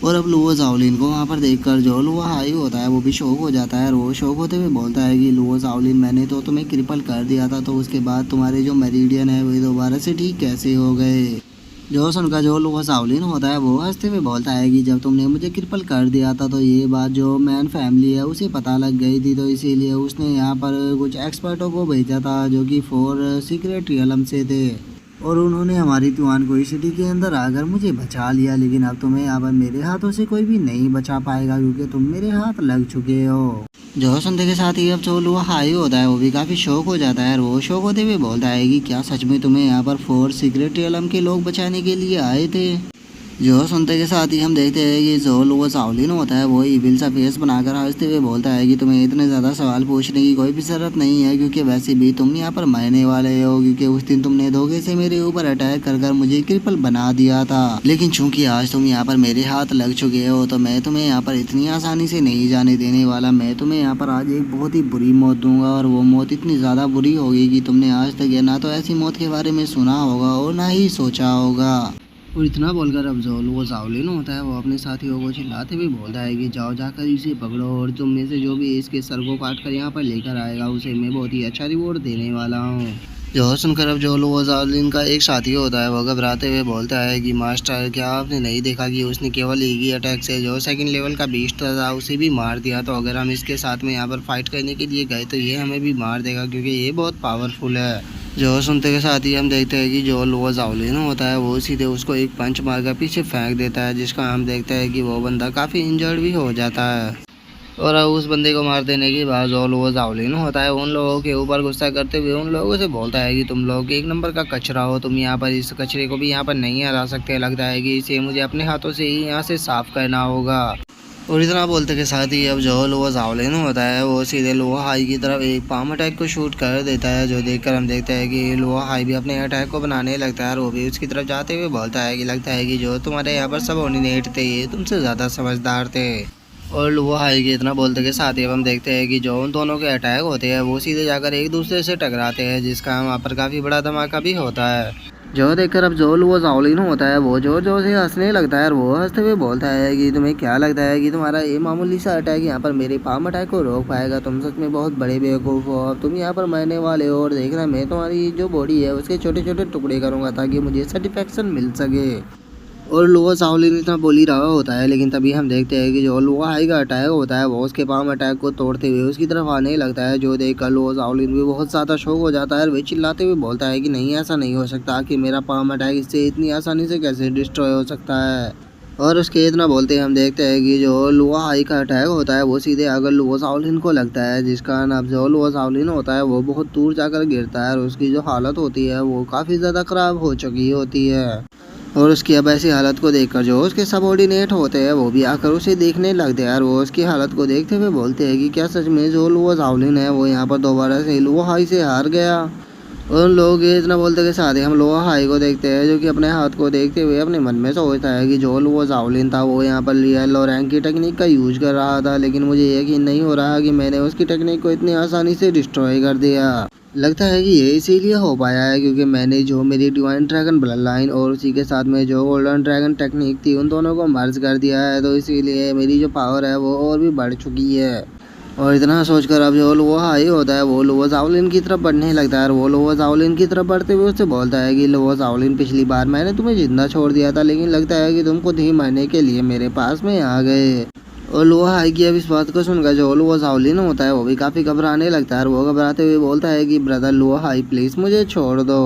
और अब लुआ जाओलिन को वहाँ पर देखकर जो लुआ हाई होता है वो भी शौक हो जाता है और वो शौक होते हुए बोलता है कि लुआ जाओलिन मैंने तो तुम्हें क्रिपल कर दिया था, तो उसके बाद तुम्हारे जो मेरिडियन है वे दोबारा से ठीक कैसे हो गए। जो सुनकर जो लुआ जाओलिन होता है वो हंसते हुए बोलता है कि जब तुमने मुझे क्रिपल कर दिया था तो ये बात जो मैन फैमिली है उसे पता लग गई थी, तो इसीलिए उसने यहाँ पर कुछ एक्सपर्टों को भेजा था जो कि 4 सीक्रेट रियलम से थे और उन्होंने हमारी तुआनकोई सिटी के अंदर आकर मुझे बचा लिया। लेकिन अब तुम्हें यहाँ पर मेरे हाथों से कोई भी नहीं बचा पाएगा क्योंकि तुम मेरे हाथ लग चुके हो। जो सुनते के साथ ही अब जो लुआ हाई होता है वो भी काफ़ी शौक हो जाता है और वो शौक होते हुए बोलता है कि क्या सच में तुम्हें यहाँ पर 4 सीक्रेट रियलम के लोग बचाने के लिए आए थे। जो सुनते के साथ ही हम देखते हैं कि जो लुआ जाओलिन होता है वो इविल सा फेस बनाकर हंसते हुए बोलता है कि तुम्हें इतने ज़्यादा सवाल पूछने की कोई भी ज़रूरत नहीं है, क्योंकि वैसे भी तुम यहाँ पर मरने वाले हो, क्योंकि उस दिन तुमने धोखे से मेरे ऊपर अटैक कर कर मुझे क्रिपल बना दिया था। लेकिन चूंकि आज तुम यहाँ पर मेरे हाथ लग चुके हो तो मैं तुम्हें यहाँ पर इतनी आसानी से नहीं जाने देने वाला। मैं तुम्हें यहाँ पर आज एक बहुत ही बुरी मौत दूंगा और वो मौत इतनी ज़्यादा बुरी होगी कि तुमने आज तक ना तो ऐसी मौत के बारे में सुना होगा और ना ही सोचा होगा। और इतना बोलकर अब जो लुआ जाओलिन होता है वो अपने साथियों को चिल्लाते हुए बोलता है कि जाओ जाकर इसे पकड़ो और तुम में से जो भी इसके सर को काट कर यहाँ पर लेकर आएगा उसे मैं बहुत ही अच्छा रिवॉर्ड देने वाला हूँ। जो सुनकर अब जो लुआ जाओलिन का एक साथी होता है वो घबराते हुए बोलता है कि मास्टर क्या आपने नहीं देखा कि उसने केवल एक ही अटैक से जो 2nd लेवल का बीस्ट था उसे भी मार दिया, तो अगर हम इसके साथ में यहाँ पर फाइट करने के लिए गए तो ये हमें भी मार देगा क्योंकि ये बहुत पावरफुल है। जो सुनते के साथ ही हम देखते हैं कि जो लुआ जाओलिन होता है वो सीधे उसको एक पंच मारकर पीछे फेंक देता है, जिसका हम देखते हैं कि वो बंदा काफ़ी इंजर्ड भी हो जाता है। और अब उस बंदे को मार देने के बाद जो लुआ जाओलिन होता है उन लोगों के ऊपर गुस्सा करते हुए उन लोगों से बोलता है कि तुम लोग 1 नंबर का कचरा हो, तुम यहाँ पर इस कचरे को भी यहाँ पर नहीं हरा सकते, लगता है कि इसे मुझे अपने हाथों से ही यहाँ से साफ करना होगा। और इतना बोलते के साथ ही अब जो लुआ जाओलिन होता है वो सीधे लुआ हाई की तरफ एक पाम अटैक को शूट कर देता है, जो देखकर हम देखते हैं कि लुआ हाई भी अपने अटैक को बनाने लगता है और वो भी उसकी तरफ जाते हुए बोलता है कि लगता है कि जो तुम्हारे यहाँ पर सब ऑर्डिनेट थे ये तुमसे ज़्यादा समझदार थे। और लुआ हाई के इतना बोलते के साथ ही अब हम देखते हैं कि जो उन दोनों के अटैक होते हैं वो सीधे जाकर एक दूसरे से टकराते हैं, जिसका वहाँ पर काफ़ी बड़ा धमाका भी होता है। जो देखकर अब जो लुआ जाओलिन होता है वो जोर जोर से हंसने लगता है और वो हंसते हुए बोलता है कि तुम्हें क्या लगता है कि तुम्हारा ये मामूली सा अटैक यहाँ पर मेरे पाम अटैक को रोक पाएगा। तुम सच में बहुत बड़े बेवकूफ़ हो, अब तुम यहाँ पर मरने वाले हो और देखना मैं तुम्हारी जो बॉडी है उसके छोटे छोटे टुकड़े करूँगा ताकि मुझे सेटिस्फेक्शन मिल सके। और लुआ जाओलिन इतना बोल ही रहा होता है, लेकिन तभी हम देखते हैं कि जो लुआ हाई का अटैक होता है वो उसके पाम अटैक को तोड़ते हुए उसकी तरफ आने लगता है, जो देखकर लुआ जाओलिन भी बहुत ज़्यादा शौक हो जाता है और वे चिल्लाते हुए बोलता है कि नहीं ऐसा नहीं हो सकता कि मेरा पाम अटैक इससे इतनी आसानी से कैसे डिस्ट्रॉय हो सकता है। और उसके इतना बोलते हम देखते हैं कि जो लुआ हाई का अटैक होता है वो सीधे अगर लुआ जाओलिन को लगता है, जिसका नाम जो लुआ जाओलिन होता है वो बहुत दूर जाकर गिरता है और उसकी जो हालत होती है वो काफ़ी ज़्यादा ख़राब हो चुकी होती है। और उसकी अब ऐसी हालत को देखकर जो उसके सबऑर्डिनेट होते हैं वो भी आकर उसे देखने लगते हैं और वो उसकी हालत को देखते हुए बोलते हैं कि क्या सच में जो लुओ ज़ाओलिन है वो यहाँ पर दोबारा से लुओ हाई से हार गया। और उन लोग ये इतना बोलते के साथ ही हम लुओ हाई को देखते हैं जो कि अपने हाथ को देखते हुए अपने मन में सोचता है कि जो लुओ ज़ाओलिन था वो यहाँ पर रियल और रैंक की टेक्निक का यूज कर रहा था, लेकिन मुझे यकीन नहीं हो रहा कि मैंने उसकी टेक्निक को इतनी आसानी से डिस्ट्रॉय कर दिया। लगता है कि ये इसीलिए हो पाया है क्योंकि मैंने जो मेरी डिवाइन ड्रैगन ब्लड लाइन और उसी के साथ में जो गोल्डन ड्रैगन टेक्निक थी उन दोनों को मर्ज कर दिया है, तो इसीलिए मेरी जो पावर है वो और भी बढ़ चुकी है। और इतना सोचकर अब जो लुओ हाई होता है वो लुओ ज़ाओलिन की तरफ बढ़ने लगता है और वो लुओ ज़ाओलिन की तरफ बढ़ते हुए उससे बोलता है कि लुओ ज़ाओलिन पिछली बार मैंने तुम्हें जिंदा छोड़ दिया था, लेकिन लगता है कि तुम खुद ही मरने के लिए मेरे पास में आ गए। और लुओ हाई की अब इस बात को सुनकर जो लुओ ज़ाओलिन होता है वो भी काफ़ी घबराने लगता है और वो घबराते हुए बोलता है कि ब्रदर लुओ हाई प्लीज़ मुझे छोड़ दो।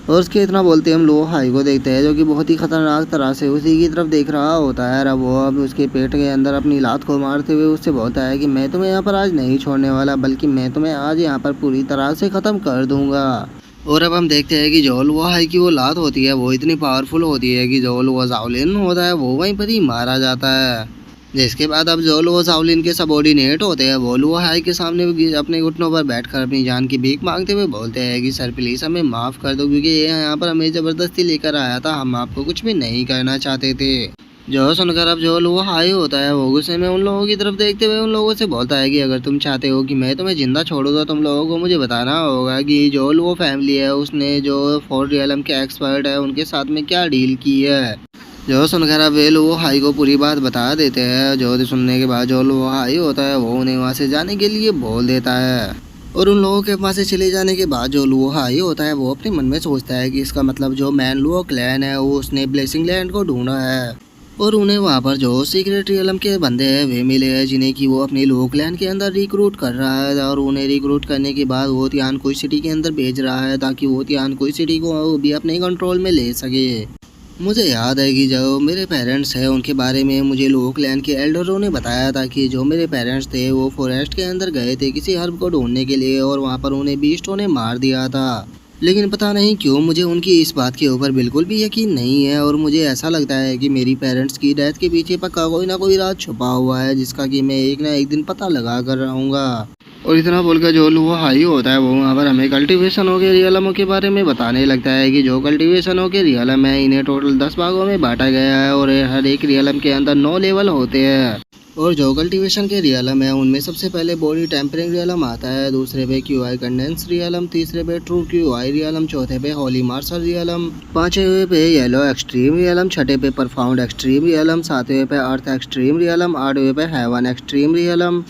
और उसके इतना बोलते हम लुओ हाई को देखते हैं जो कि बहुत ही खतरनाक तरह से उसी की तरफ देख रहा होता है। और वो अब उसके पेट के अंदर अपनी लात को मारते हुए उससे बोलता है कि मैं तुम्हें यहाँ पर आज नहीं छोड़ने वाला, बल्कि मैं तुम्हें आज यहाँ पर पूरी तरह से ख़त्म कर दूंगा। और अब हम देखते हैं कि जो लुओ हाई की वो लात होती है वो इतनी पावरफुल होती है कि जो लुओ ज़ाओलिन होता है वो वहीं पर ही मारा जाता है। जिसके बाद अब जो लुओ ज़ाओलिन के सबऑर्डिनेट होते हैं वो लुओ हाई के सामने अपने घुटनों पर बैठकर अपनी जान की भीख मांगते हुए बोलते हैं कि सर प्लीज़ हमें माफ़ कर दो, क्योंकि ये यहाँ पर हमें ज़बरदस्ती लेकर आया था, हम आपको कुछ भी नहीं करना चाहते थे। जो सुनकर अब जो लुओ हाई होता है वो गुस्से में उन लोगों की तरफ देखते हुए उन लोगों से बोलता है कि अगर तुम चाहते हो कि मैं तुम्हें जिंदा छोड़ूं तो तुम लोगों को मुझे बताना होगा कि जो लुओ फैमिली है उसने जो 4 रियलम के एक्सपर्ट है उनके साथ में क्या डील की है। जो सुनकर अब वे लुओ हाई को पूरी बात बता देते हैं। जो सुनने के बाद जो लुओ हाई होता है वो उन्हें वहाँ से जाने के लिए बोल देता है। और उन लोगों के वहाँ से चले जाने के बाद जो लुओ हाई होता है वो अपने मन में सोचता है कि इसका मतलब जो मैन लुओ क्लैन है वो उसने ब्लेसिंग लैंड को ढूंढा है और उन्हें वहाँ पर जो सीक्रेट रियलम के बंदे हैं वे मिले हैं जिन्हें कि वो अपने लुओ क्लैन के अंदर रिक्रूट कर रहा है। और उन्हें रिक्रूट करने के बाद वो तियान कोई सिटी के अंदर भेज रहा है ताकि वो तियान कोई सिटी को भी अपने कंट्रोल में ले सके। मुझे याद है कि जो मेरे पेरेंट्स हैं उनके बारे में मुझे लुओ क्लैन के एल्डरों ने बताया था कि जो मेरे पेरेंट्स थे वो फॉरेस्ट के अंदर गए थे किसी हर्ब को ढूंढने के लिए और वहाँ पर उन्हें बीस्टों ने मार दिया था, लेकिन पता नहीं क्यों मुझे उनकी इस बात के ऊपर बिल्कुल भी यकीन नहीं है। और मुझे ऐसा लगता है कि मेरी पेरेंट्स की डेथ के पीछे पक्का कोई ना कोई राज छुपा हुआ है जिसका कि मैं एक ना एक दिन पता लगा कर रहूँगा। और इतना बोलकर जो लुओ हाई होता है वो वहाँ पर हमें कल्टीवेशनों के रियलमों के बारे में बताने लगता है कि जो कल्टीवेशनों के रियलम है इन्हें टोटल 10 भागों में बांटा गया है और हर एक रियलम के अंदर 9 लेवल होते हैं। और जो कल्टीवेशन के रियलम है उनमें सबसे पहले बॉडी टेम्परिंग रियलम आता है, दूसरे पे क्यूआई कंडेंस रियलम, तीसरे पे ट्रू क्यूआई रियलम, चौथे पे होली मार्शल रियलम, पांचवे पे येलो एक्सट्रीम रियलम, छठे पे परफाउंड एक्सट्रीम रियलम, सातवें पे अर्थ एक्सट्रीम रियलम, आठवें पे हेवन एक्सट्रीम रियलम।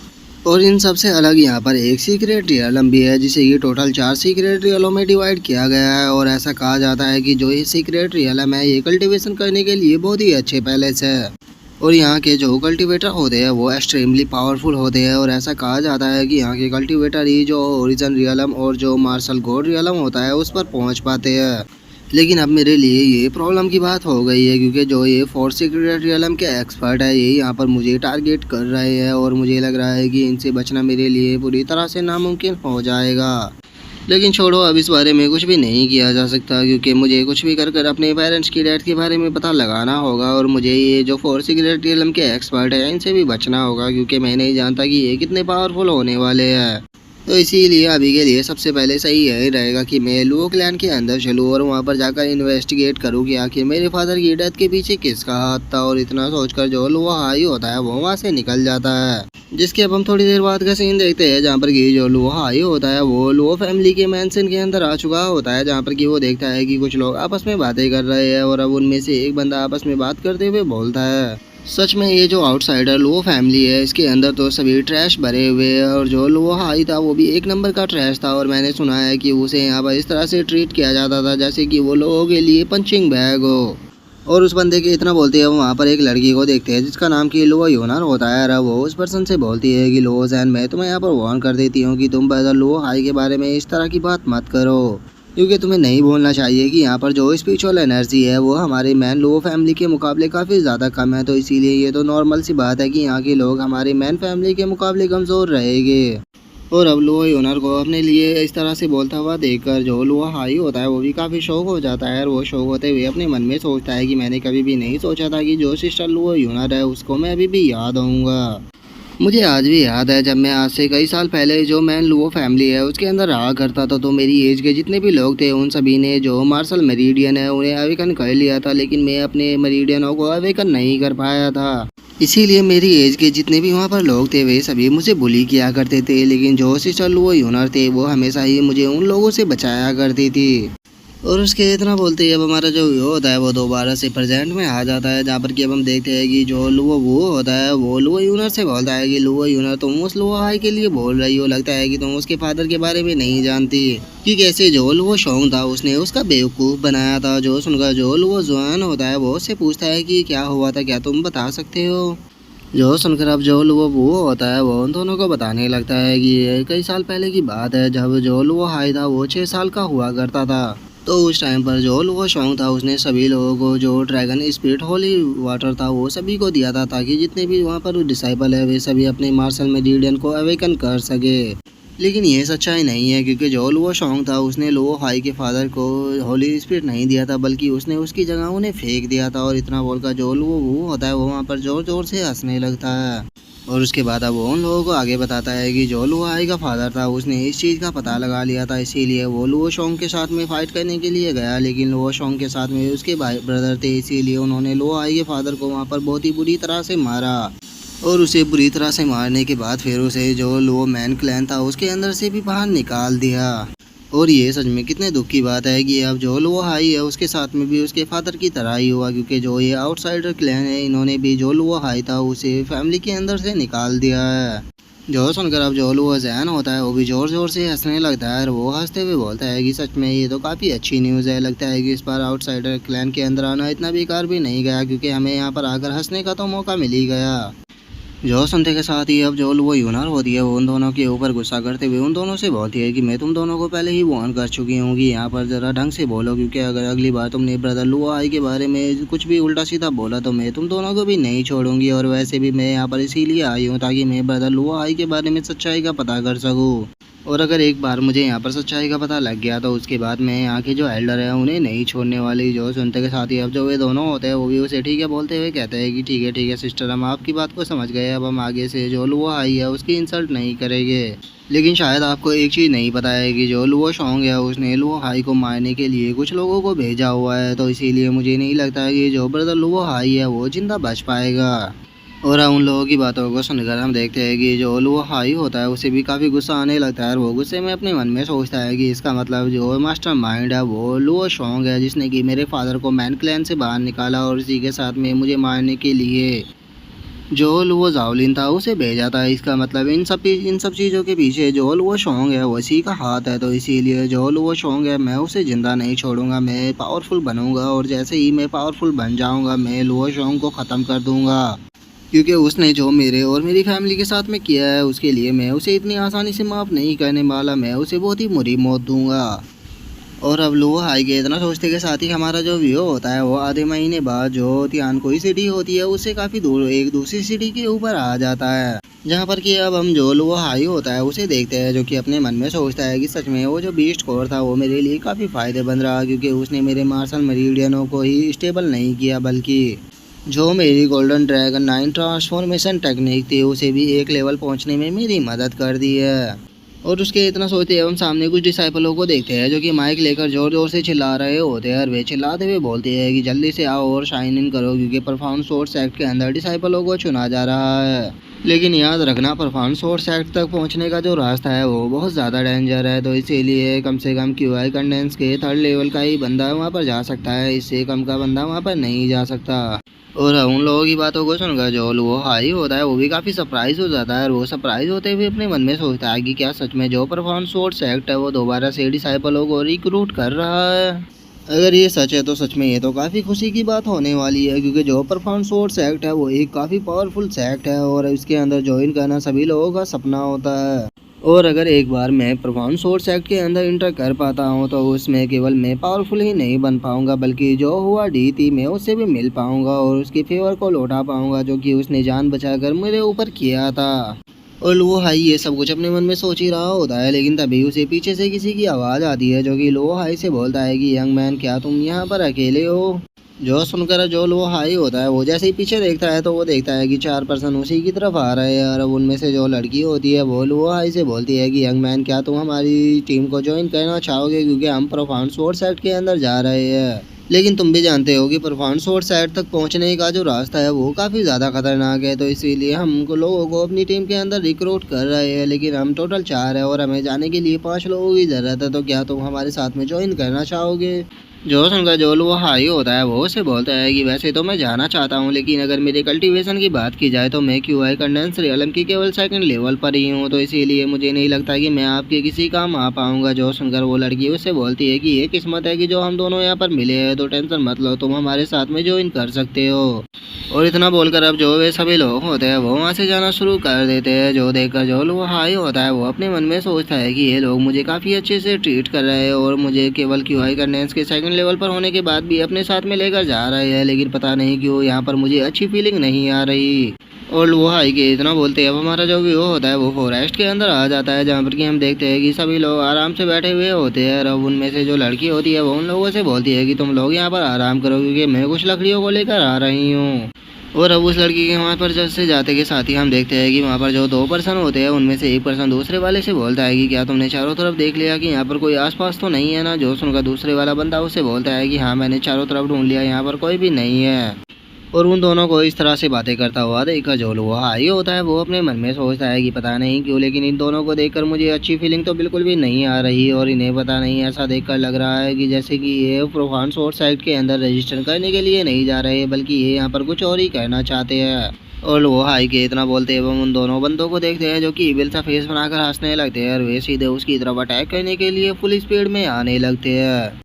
और इन सबसे अलग यहाँ पर एक सीक्रेट रियलम भी है जिसे ये टोटल 4 सीक्रेट रियलों में डिवाइड किया गया है। और ऐसा कहा जाता है कि जो ये सीक्रेट रियलम है ये कल्टीवेशन करने के लिए बहुत ही अच्छे पैलेस है और यहाँ के जो कल्टीवेटर होते हैं वो एक्सट्रीमली पावरफुल होते हैं। और ऐसा कहा जाता है कि यहाँ के कल्टीवेटर ही जो ओरिजिन रियलम और जो मार्शल गोड रियलम होता है उस पर पहुँच पाते हैं। लेकिन अब मेरे लिए ये प्रॉब्लम की बात हो गई है क्योंकि जो ये 4 सीक्रेट रियलम के एक्सपर्ट है ये यहाँ पर मुझे टारगेट कर रहे हैं और मुझे लग रहा है कि इनसे बचना मेरे लिए पूरी तरह से नामुमकिन हो जाएगा। लेकिन छोड़ो, अब इस बारे में कुछ भी नहीं किया जा सकता क्योंकि मुझे कुछ भी कर कर अपने पेरेंट्स की डेथ के बारे में पता लगाना होगा और मुझे ये जो 4 सीक्रेट रियलम के एक्सपर्ट हैं इनसे भी बचना होगा क्योंकि मैं नहीं जानता कि ये कितने पावरफुल होने वाले हैं। तो इसीलिए अभी के लिए सबसे पहले सही यही रहेगा कि मैं लुओ क्लैन के अंदर चलूँ और वहाँ पर जाकर इन्वेस्टिगेट करूँ कि आखिर मेरे फादर की डेथ के पीछे किसका हाथ था। और इतना सोचकर जो लुओ हाई होता है वो वहाँ से निकल जाता है, जिसके अब हम थोड़ी देर बाद का सीन देखते हैं जहाँ पर कि जो लुओ हाई होता है वो लुओ फैमिली के मैंशन के अंदर आ चुका होता है, जहाँ पर कि वो देखता है कि कुछ लोग आपस में बातें कर रहे हैं और अब उनमें से एक बंदा आपस में बात करते हुए बोलता है सच में ये जो आउटसाइडर लुओ फैमिली है इसके अंदर तो सभी ट्रैश भरे हुए हैं और जो लुओ हाई था वो भी एक नंबर का ट्रैश था। और मैंने सुना है कि उसे यहाँ पर इस तरह से ट्रीट किया जाता था जैसे कि वो लोगों के लिए पंचिंग बैग हो। और उस बंदे के इतना बोलते हैं वहाँ पर एक लड़की को देखते हैं जिसका नाम कि लुओ योनार होता है। वो उस पर्सन से बोलती है कि लुओ जैन मैं तुम्हें यहाँ पर वार्न कर देती हूँ कि तुम बदल लुओ हाई के बारे में इस तरह की बात मत करो, क्योंकि तुम्हें नहीं बोलना चाहिए कि यहाँ पर जो स्पिरिचुअल एनर्जी है वो हमारे मैन लुओ फैमिली के मुकाबले काफ़ी ज़्यादा कम है। तो इसीलिए ये तो नॉर्मल सी बात है कि यहाँ के लोग हमारी मैन फैमिली के मुकाबले कमज़ोर रहेंगे। और अब लुओ यूनर को अपने लिए इस तरह से बोलता हुआ देखकर जो लुओ हाई होता है वो भी काफ़ी शौक हो जाता है और वो शौक होते हुए अपने मन में सोचता है कि मैंने कभी भी नहीं सोचा था कि जो सिस्टर लुओ यूनर है उसको मैं अभी भी याद आऊँगा। मुझे आज भी याद है जब मैं आज से कई साल पहले जो मैं लुओ फैमिली है उसके अंदर रहा करता था, तो मेरी एज के जितने भी लोग थे उन सभी ने जो मार्शल मेरिडियन है उन्हें अवेकन कर लिया था, लेकिन मैं अपने मेरिडियनों को अवेकन नहीं कर पाया था। इसीलिए मेरी एज के जितने भी वहाँ पर लोग थे वे सभी मुझे बुली किया करते थे, लेकिन जो सिस्टर लुओ यूनर थे वो हमेशा ही मुझे उन लोगों से बचाया करती थी। और उसके इतना बोलते ही अब हमारा जो व्यू होता है वो दोबारा से प्रेजेंट में आ जाता है, जहाँ पर कि अब हम देखते हैं कि जो लुओ वो होता है वो लुओ यूनर से बोलता है कि लुओ यूनर तुम उस लुओ हाई के लिए बोल रही हो, लगता है कि तुम उसके फादर के बारे में नहीं जानती कि कैसे जो लुओ शोंग था उसने उसका बेवकूफ़ बनाया था। जो सुनकर जो लुओ जुआन होता है वो उससे पूछता है कि क्या हुआ था, क्या तुम बता सकते हो। जो सुनकर अब जो लुओ वो होता है वो उन दोनों को बताने लगता है कि ये कई साल पहले की बात है, जब जो लुओ हाई था वो 6 साल का हुआ करता था। तो उस टाइम पर जो लुओ शोंग था उसने सभी लोगों को जो ड्रैगन स्पिरिट होली वाटर था वो सभी को दिया था, ताकि जितने भी वहाँ पर डिसाइपल है वे सभी अपने मार्शल मेरिडियन को अवेकन कर सके। लेकिन ये सच्चाई नहीं है, क्योंकि जो लुओ शोंग था उसने लुओ हाई के फादर को होली स्पिरिट नहीं दिया था, बल्कि उसने उसकी जगह उन्हें फेंक दिया था। और इतना बोलकर जो लुओ वो होता है वो वहाँ पर जोर जोर से हंसने लगता है। और उसके बाद अब वो उन लोगों को आगे बताता है कि जो लुओ हाई का फादर था उसने इस चीज़ का पता लगा लिया था, इसीलिए वो लुओ शोंग के साथ में फाइट करने के लिए गया, लेकिन लुओ शोंग के साथ में उसके भाई ब्रदर थे, इसीलिए उन्होंने लुओ हाई के फादर को वहाँ पर बहुत ही बुरी तरह से मारा। और उसे बुरी तरह से मारने के बाद फिर उसे जो लुओ मैन क्लैन था उसके अंदर से भी बाहर निकाल दिया। और ये सच में कितने दुख की बात है कि अब जो लुओ हाई है उसके साथ में भी उसके फादर की तरह ही हुआ, क्योंकि जो ये आउटसाइडर क्लैन है इन्होंने भी जो लुओ हाई था उसे फैमिली के अंदर से निकाल दिया है। जो सुनकर अब जो लुओ जैन होता है वो भी जोर जोर से हंसने लगता है और वो हंसते हुए बोलता है कि सच में ये तो काफ़ी अच्छी न्यूज़ है, लगता है कि इस बार आउटसाइडर क्लैन के अंदर आना इतना बेकार भी नहीं गया, क्योंकि हमें यहाँ पर आकर हंसने का तो मौका मिल ही गया। जो सुनते के साथ ही अब जो वो यूनर होती है वो उन दोनों के ऊपर गुस्सा करते हुए उन दोनों से बोलती है कि मैं तुम दोनों को पहले ही वार्न कर चुकी हूँ कि यहाँ पर ज़रा ढंग से बोलो, क्योंकि अगर अगली बार तुमने ब्रदर लुओ हाई के बारे में कुछ भी उल्टा सीधा बोला तो मैं तुम दोनों को भी नहीं छोड़ूंगी। और वैसे भी मैं यहाँ पर इसीलिए आई हूँ ताकि मैं ब्रदर लुओ हाई के बारे में सच्चाई का पता कर सकूँ। और अगर एक बार मुझे यहाँ पर सच्चाई का पता लग गया तो उसके बाद मैं यहाँ के जो एल्डर है उन्हें नहीं छोड़ने वाली। जो सुनते के साथ ही अब जो वे दोनों होते हैं वो भी उसे ठीक है बोलते हुए कहते हैं कि ठीक है सिस्टर, हम आपकी बात को समझ गए, अब हम आगे से जो लुओ हाई है उसकी इंसल्ट नहीं करेंगे। लेकिन शायद आपको एक चीज़ नहीं पता है कि जो लुओ शोंग है उसने लुओ हाई को मारने के लिए कुछ लोगों को भेजा हुआ है, तो इसीलिए मुझे नहीं लगता कि जो ब्रदर लुओ हाई है वो जिंदा बच पाएगा। और उन लोगों की बातों को सुनकर हम देखते हैं कि जो लुओ हाई होता है उसे भी काफ़ी गुस्सा आने लगता है और वो गुस्से में अपने मन में सोचता है कि इसका मतलब जो मास्टर माइंड है वो लुओ शोंग है, जिसने कि मेरे फादर को मैन क्लैन से बाहर निकाला और इसी के साथ में मुझे मारने के लिए जो लुओ जाओलिन था उसे भेजा था। इसका मतलब इन सब चीज़ों के पीछे जो लुओ शोंग है उसी का हाथ है, तो इसीलिए जो लुओ शोंग है मैं उसे ज़िंदा नहीं छोड़ूंगा, मैं पावरफुल बनूंगा और जैसे ही मैं पावरफुल बन जाऊंगा मैं लुओ शोंग को ख़त्म कर दूंगा, क्योंकि उसने जो मेरे और मेरी फैमिली के साथ में किया है उसके लिए मैं उसे इतनी आसानी से माफ़ नहीं करने वाला, मैं उसे बहुत ही बुरी मौत दूंगा। और अब लुओ हाई के इतना सोचते के साथ ही हमारा जो व्यू होता है वो आधे महीने बाद जो तियान कोई सिटी होती है उससे काफ़ी दूर एक दूसरी सिटी के ऊपर आ जाता है, जहाँ पर कि अब हम जो लुओ हाई होता है उसे देखते हैं, जो कि अपने मन में सोचता है कि सच में वो जो बीस्ट कोर था वो मेरे लिए काफ़ी फ़ायदेमंद रहा, क्योंकि उसने मेरे मार्शल मेरिडियनों को ही स्टेबल नहीं किया, बल्कि जो मेरी गोल्डन ड्रैगन 9 ट्रांसफॉर्मेशन टेक्निक थी उसे भी एक लेवल पहुंचने में मेरी मदद कर दी है। और उसके इतना सोचते हम सामने कुछ डिसाइपलों को देखते हैं जो कि माइक लेकर जोर जोर से चिल्ला रहे होते हैं और वे चिल्लाते हुए बोलते हैं कि जल्दी से आओ और शाइन इन करो, क्योंकि परफॉर्म सोर्स एक्ट के अंदर डिसाइपलों को चुना जा रहा है। लेकिन याद रखना परफॉर्म सोर्स एक्ट तक पहुंचने का जो रास्ता है वो बहुत ज़्यादा डेंजर है, तो इसीलिए कम से कम QI कंडेंस के 3rd लेवल का ही बंदा वहाँ पर जा सकता है, इससे कम का बंदा वहाँ पर नहीं जा सकता। और उन लोगों की बातों को सुनकर जो लुओ हाई होता है वो भी काफ़ी सरप्राइज हो जाता है और वो सरप्राइज होते हुए अपने मन में सोचता है कि क्या सच में जो परफॉर्म सोर्स एक्ट है वो दोबारा से डिसाइपलों को रिक्रूट कर रहा है। अगर ये सच है तो सच में ये तो काफ़ी खुशी की बात होने वाली है, क्योंकि जो परफॉर्म सोर्स एक्ट है वो एक काफ़ी पावरफुल सेक्ट है और इसके अंदर ज्वाइन करना सभी लोगों का सपना होता है। और अगर एक बार मैं परफॉर्म सोर्स एक्ट के अंदर इंटर कर पाता हूं तो उसमें केवल मैं पावरफुल ही नहीं बन पाऊंगा, बल्कि जो हुआ डी थी मैं उससे भी मिल पाऊंगा और उसके फेवर को लौटा पाऊंगा जो कि उसने जान बचाकर मेरे ऊपर किया था। और लो हाई ये सब कुछ अपने मन में सोच ही रहा होता है, लेकिन तभी उसे पीछे से किसी की आवाज़ आती है जो कि लो हाई से बोलता है कि यंग मैन क्या तुम यहाँ पर अकेले हो। जो सुनकर जो लो हाई होता है वो जैसे ही पीछे देखता है तो वो देखता है कि 4 पर्सन उसी की तरफ आ रहे हैं। और अब उनमें से जो लड़की होती है वो लो हाई से बोलती है कि यंग मैन क्या तुम हमारी टीम को ज्वाइन करना चाहोगे, क्योंकि हम प्रोफाउंड सोर्स सेट के अंदर जा रहे हैं। लेकिन तुम भी जानते हो कि प्रोफाउंड सोर्स साइड तक पहुंचने का जो रास्ता है वो काफ़ी ज़्यादा खतरनाक है, तो इसीलिए हम लोगों को अपनी टीम के अंदर रिक्रूट कर रहे हैं। लेकिन हम टोटल 4 है और हमें जाने के लिए 5 लोगों की ज़रूरत है, तो क्या तुम हमारे साथ में ज्वाइन करना चाहोगे। जो सुनकर जो वो हाई होता है वो उसे बोलता है कि वैसे तो मैं जाना चाहता हूँ, लेकिन अगर मेरे कल्टीवेशन की बात की जाए तो मैं क्यूआई कंडेंस रियलम की केवल सेकंड लेवल पर ही हूँ, तो इसीलिए मुझे नहीं लगता कि मैं आपके किसी काम आ पाऊँगा। जो सुनकर वो लड़की उससे बोलती है कि ये किस्मत है कि जो हम दोनों यहाँ पर मिले हैं, तो टेंशन मत लो, तुम हमारे साथ में ज्वाइन कर सकते हो। और इतना बोलकर अब जो वे सभी लोग होते हैं वो वहाँ से जाना शुरू कर देते हैं। जो देखकर जो वो हाई होता है वो अपने मन में सोचता है कि ये लोग मुझे काफ़ी अच्छे से ट्रीट कर रहे हैं और मुझे केवल क्यूआई कंडेंस के सेकंड लेवल पर होने के बाद भी अपने साथ में लेकर जा रहे हैं, लेकिन पता नहीं क्यों यहाँ पर मुझे अच्छी फीलिंग नहीं आ रही। और वो हाई के इतना बोलते हैं अब हमारा जो व्यू होता है वो फॉरेस्ट के अंदर आ जाता है, जहाँ पर कि हम देखते हैं कि सभी लोग आराम से बैठे हुए होते हैं। और अब उनमें से जो लड़की होती है वो उन लोगों से बोलती है कि तुम लोग यहाँ पर आराम करो, क्योंकि मैं कुछ लकड़ियों को लेकर आ रही हूँ। और अब उस लड़की के वहाँ पर जैसे जाते के साथ ही हम देखते हैं कि वहाँ पर जो 2 पर्सन होते हैं उनमें से 1 पर्सन दूसरे वाले से बोलता है कि क्या तुमने चारों तरफ देख लिया कि यहाँ पर कोई आसपास तो नहीं है ना। जो सुनकर दूसरे वाला बंदा उससे बोलता है कि हाँ मैंने चारों तरफ ढूंढ लिया, यहाँ पर कोई भी नहीं है। और उन दोनों को इस तरह से बातें करता हुआ देखकर जो वो हाई होता है वो अपने मन में सोचता है कि पता नहीं क्यों, लेकिन इन दोनों को देखकर मुझे अच्छी फीलिंग तो बिल्कुल भी नहीं आ रही। और इन्हें पता नहीं ऐसा देखकर लग रहा है कि जैसे कि ये प्रोफाउंड सोर्स साइट के अंदर रजिस्टर करने के लिए नहीं जा रहे, बल्कि ये यहाँ पर कुछ और ही कहना चाहते हैं। और वो हाई के इतना बोलते एवं उन दोनों बंदों को देखते हैं जो कि इविल सा फेस बनाकर हंसने लगते हैं और वे सीधे उसकी तरफ अटैक करने के लिए फुल स्पीड में आने लगते हैं।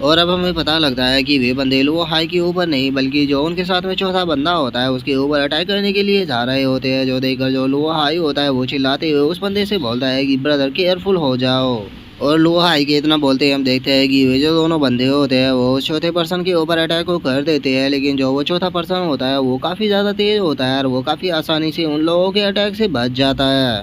और अब हमें पता लगता है कि वे बंदे वो हाई के ऊपर नहीं बल्कि जो उनके साथ में चौथा बंदा होता है उसके ऊपर अटैक करने के लिए जा रहे होते हैं। जो देखकर जो लो हाई होता है वो चिल्लाते हुए उस बंदे से बोलता है कि ब्रदर केयरफुल हो जाओ। और लो हाई के इतना बोलते ही हम देखते हैं कि वे जो दोनों बंदे होते हैं वो उस चौथे पर्सन के ऊपर अटैक को कर देते हैं, लेकिन जो वो चौथा पर्सन होता है वो काफ़ी ज़्यादा तेज़ होता है और वो काफ़ी आसानी से उन लोगों के अटैक से बच जाता है।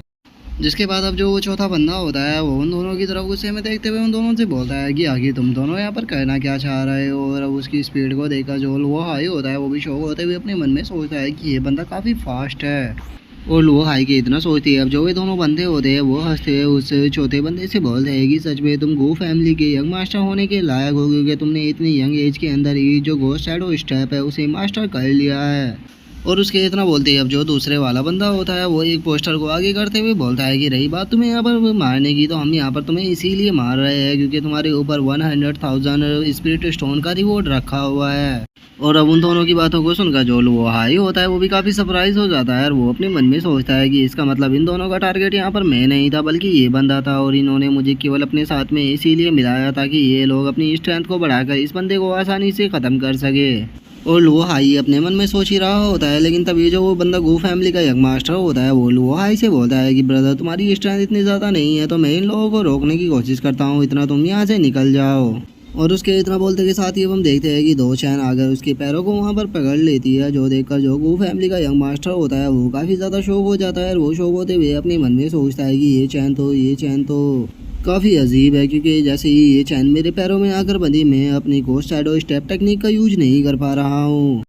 जिसके बाद अब जो वो चौथा बंदा होता है वो उन दोनों की तरफ गुस्से में देखते हुए उन दोनों से बोलता है कि आगे तुम दोनों यहाँ पर कहना क्या चाह रहे हो। और अब उसकी स्पीड को देखकर जो वो हाई होता है वो भी शौक होते हुए अपने मन में सोचता है कि ये बंदा काफ़ी फास्ट है। और लो हाई के इतना सोचती है अब जो वे दोनों बंदे होते हैं वो हंसते हैं उस चौथे बंदे से बोलते हैं कि सच में तुम गो फैमिली के यंग मास्टर होने के लायक हो, क्योंकि तुमने इतनी यंग एज के अंदर ही जो गोस्ट शैडो स्टेप है उसे मास्टर कर लिया है। और उसके इतना बोलते ही अब जो दूसरे वाला बंदा होता है वो एक पोस्टर को आगे करते हुए बोलता है कि रही बात तुम्हें यहाँ पर मारने की, तो हम यहाँ पर तुम्हें इसीलिए मार रहे हैं क्योंकि तुम्हारे ऊपर 100,000 स्पिरिट स्टोन का रिवॉर्ड रखा हुआ है। और अब उन दोनों की बातों को सुनकर जो वो हाई होता है वो भी काफ़ी सरप्राइज हो जाता है और वो अपने मन में सोचता है कि इसका मतलब इन दोनों का टारगेट यहाँ पर मैं नहीं था बल्कि ये बंदा था, और इन्होंने मुझे केवल अपने साथ में इसीलिए मिलाया ताकि ये लोग अपनी स्ट्रेंथ को बढ़ाकर इस बंदे को आसानी से ख़त्म कर सके। और लो हाई अपने मन में सोच ही रहा होता है, लेकिन तभी जो वो बंदा गो फैमिली का यंग मास्टर होता है वो लो हाई से बोलता है कि ब्रदर तुम्हारी स्ट्रेंथ इतनी ज़्यादा नहीं है, तो मैं इन लोगों को रोकने की कोशिश करता हूँ, इतना तुम यहाँ से निकल जाओ। और उसके इतना बोलते के साथ ही हम देखते हैं कि 2 चैन आकर उसके पैरों को वहाँ पर पकड़ लेती है। जो देखकर जो गो फैमिली का यंग मास्टर होता है वो काफ़ी ज़्यादा शौक हो जाता है और वो शौक होते हुए अपने मन में सोचता है कि ये चैन तो काफ़ी अजीब है, क्योंकि जैसे ही ये चैन मेरे पैरों में आकर बंधी मैं अपनी गोस्ट शैडो स्टेप टेक्निक का यूज नहीं कर पा रहा हूँ।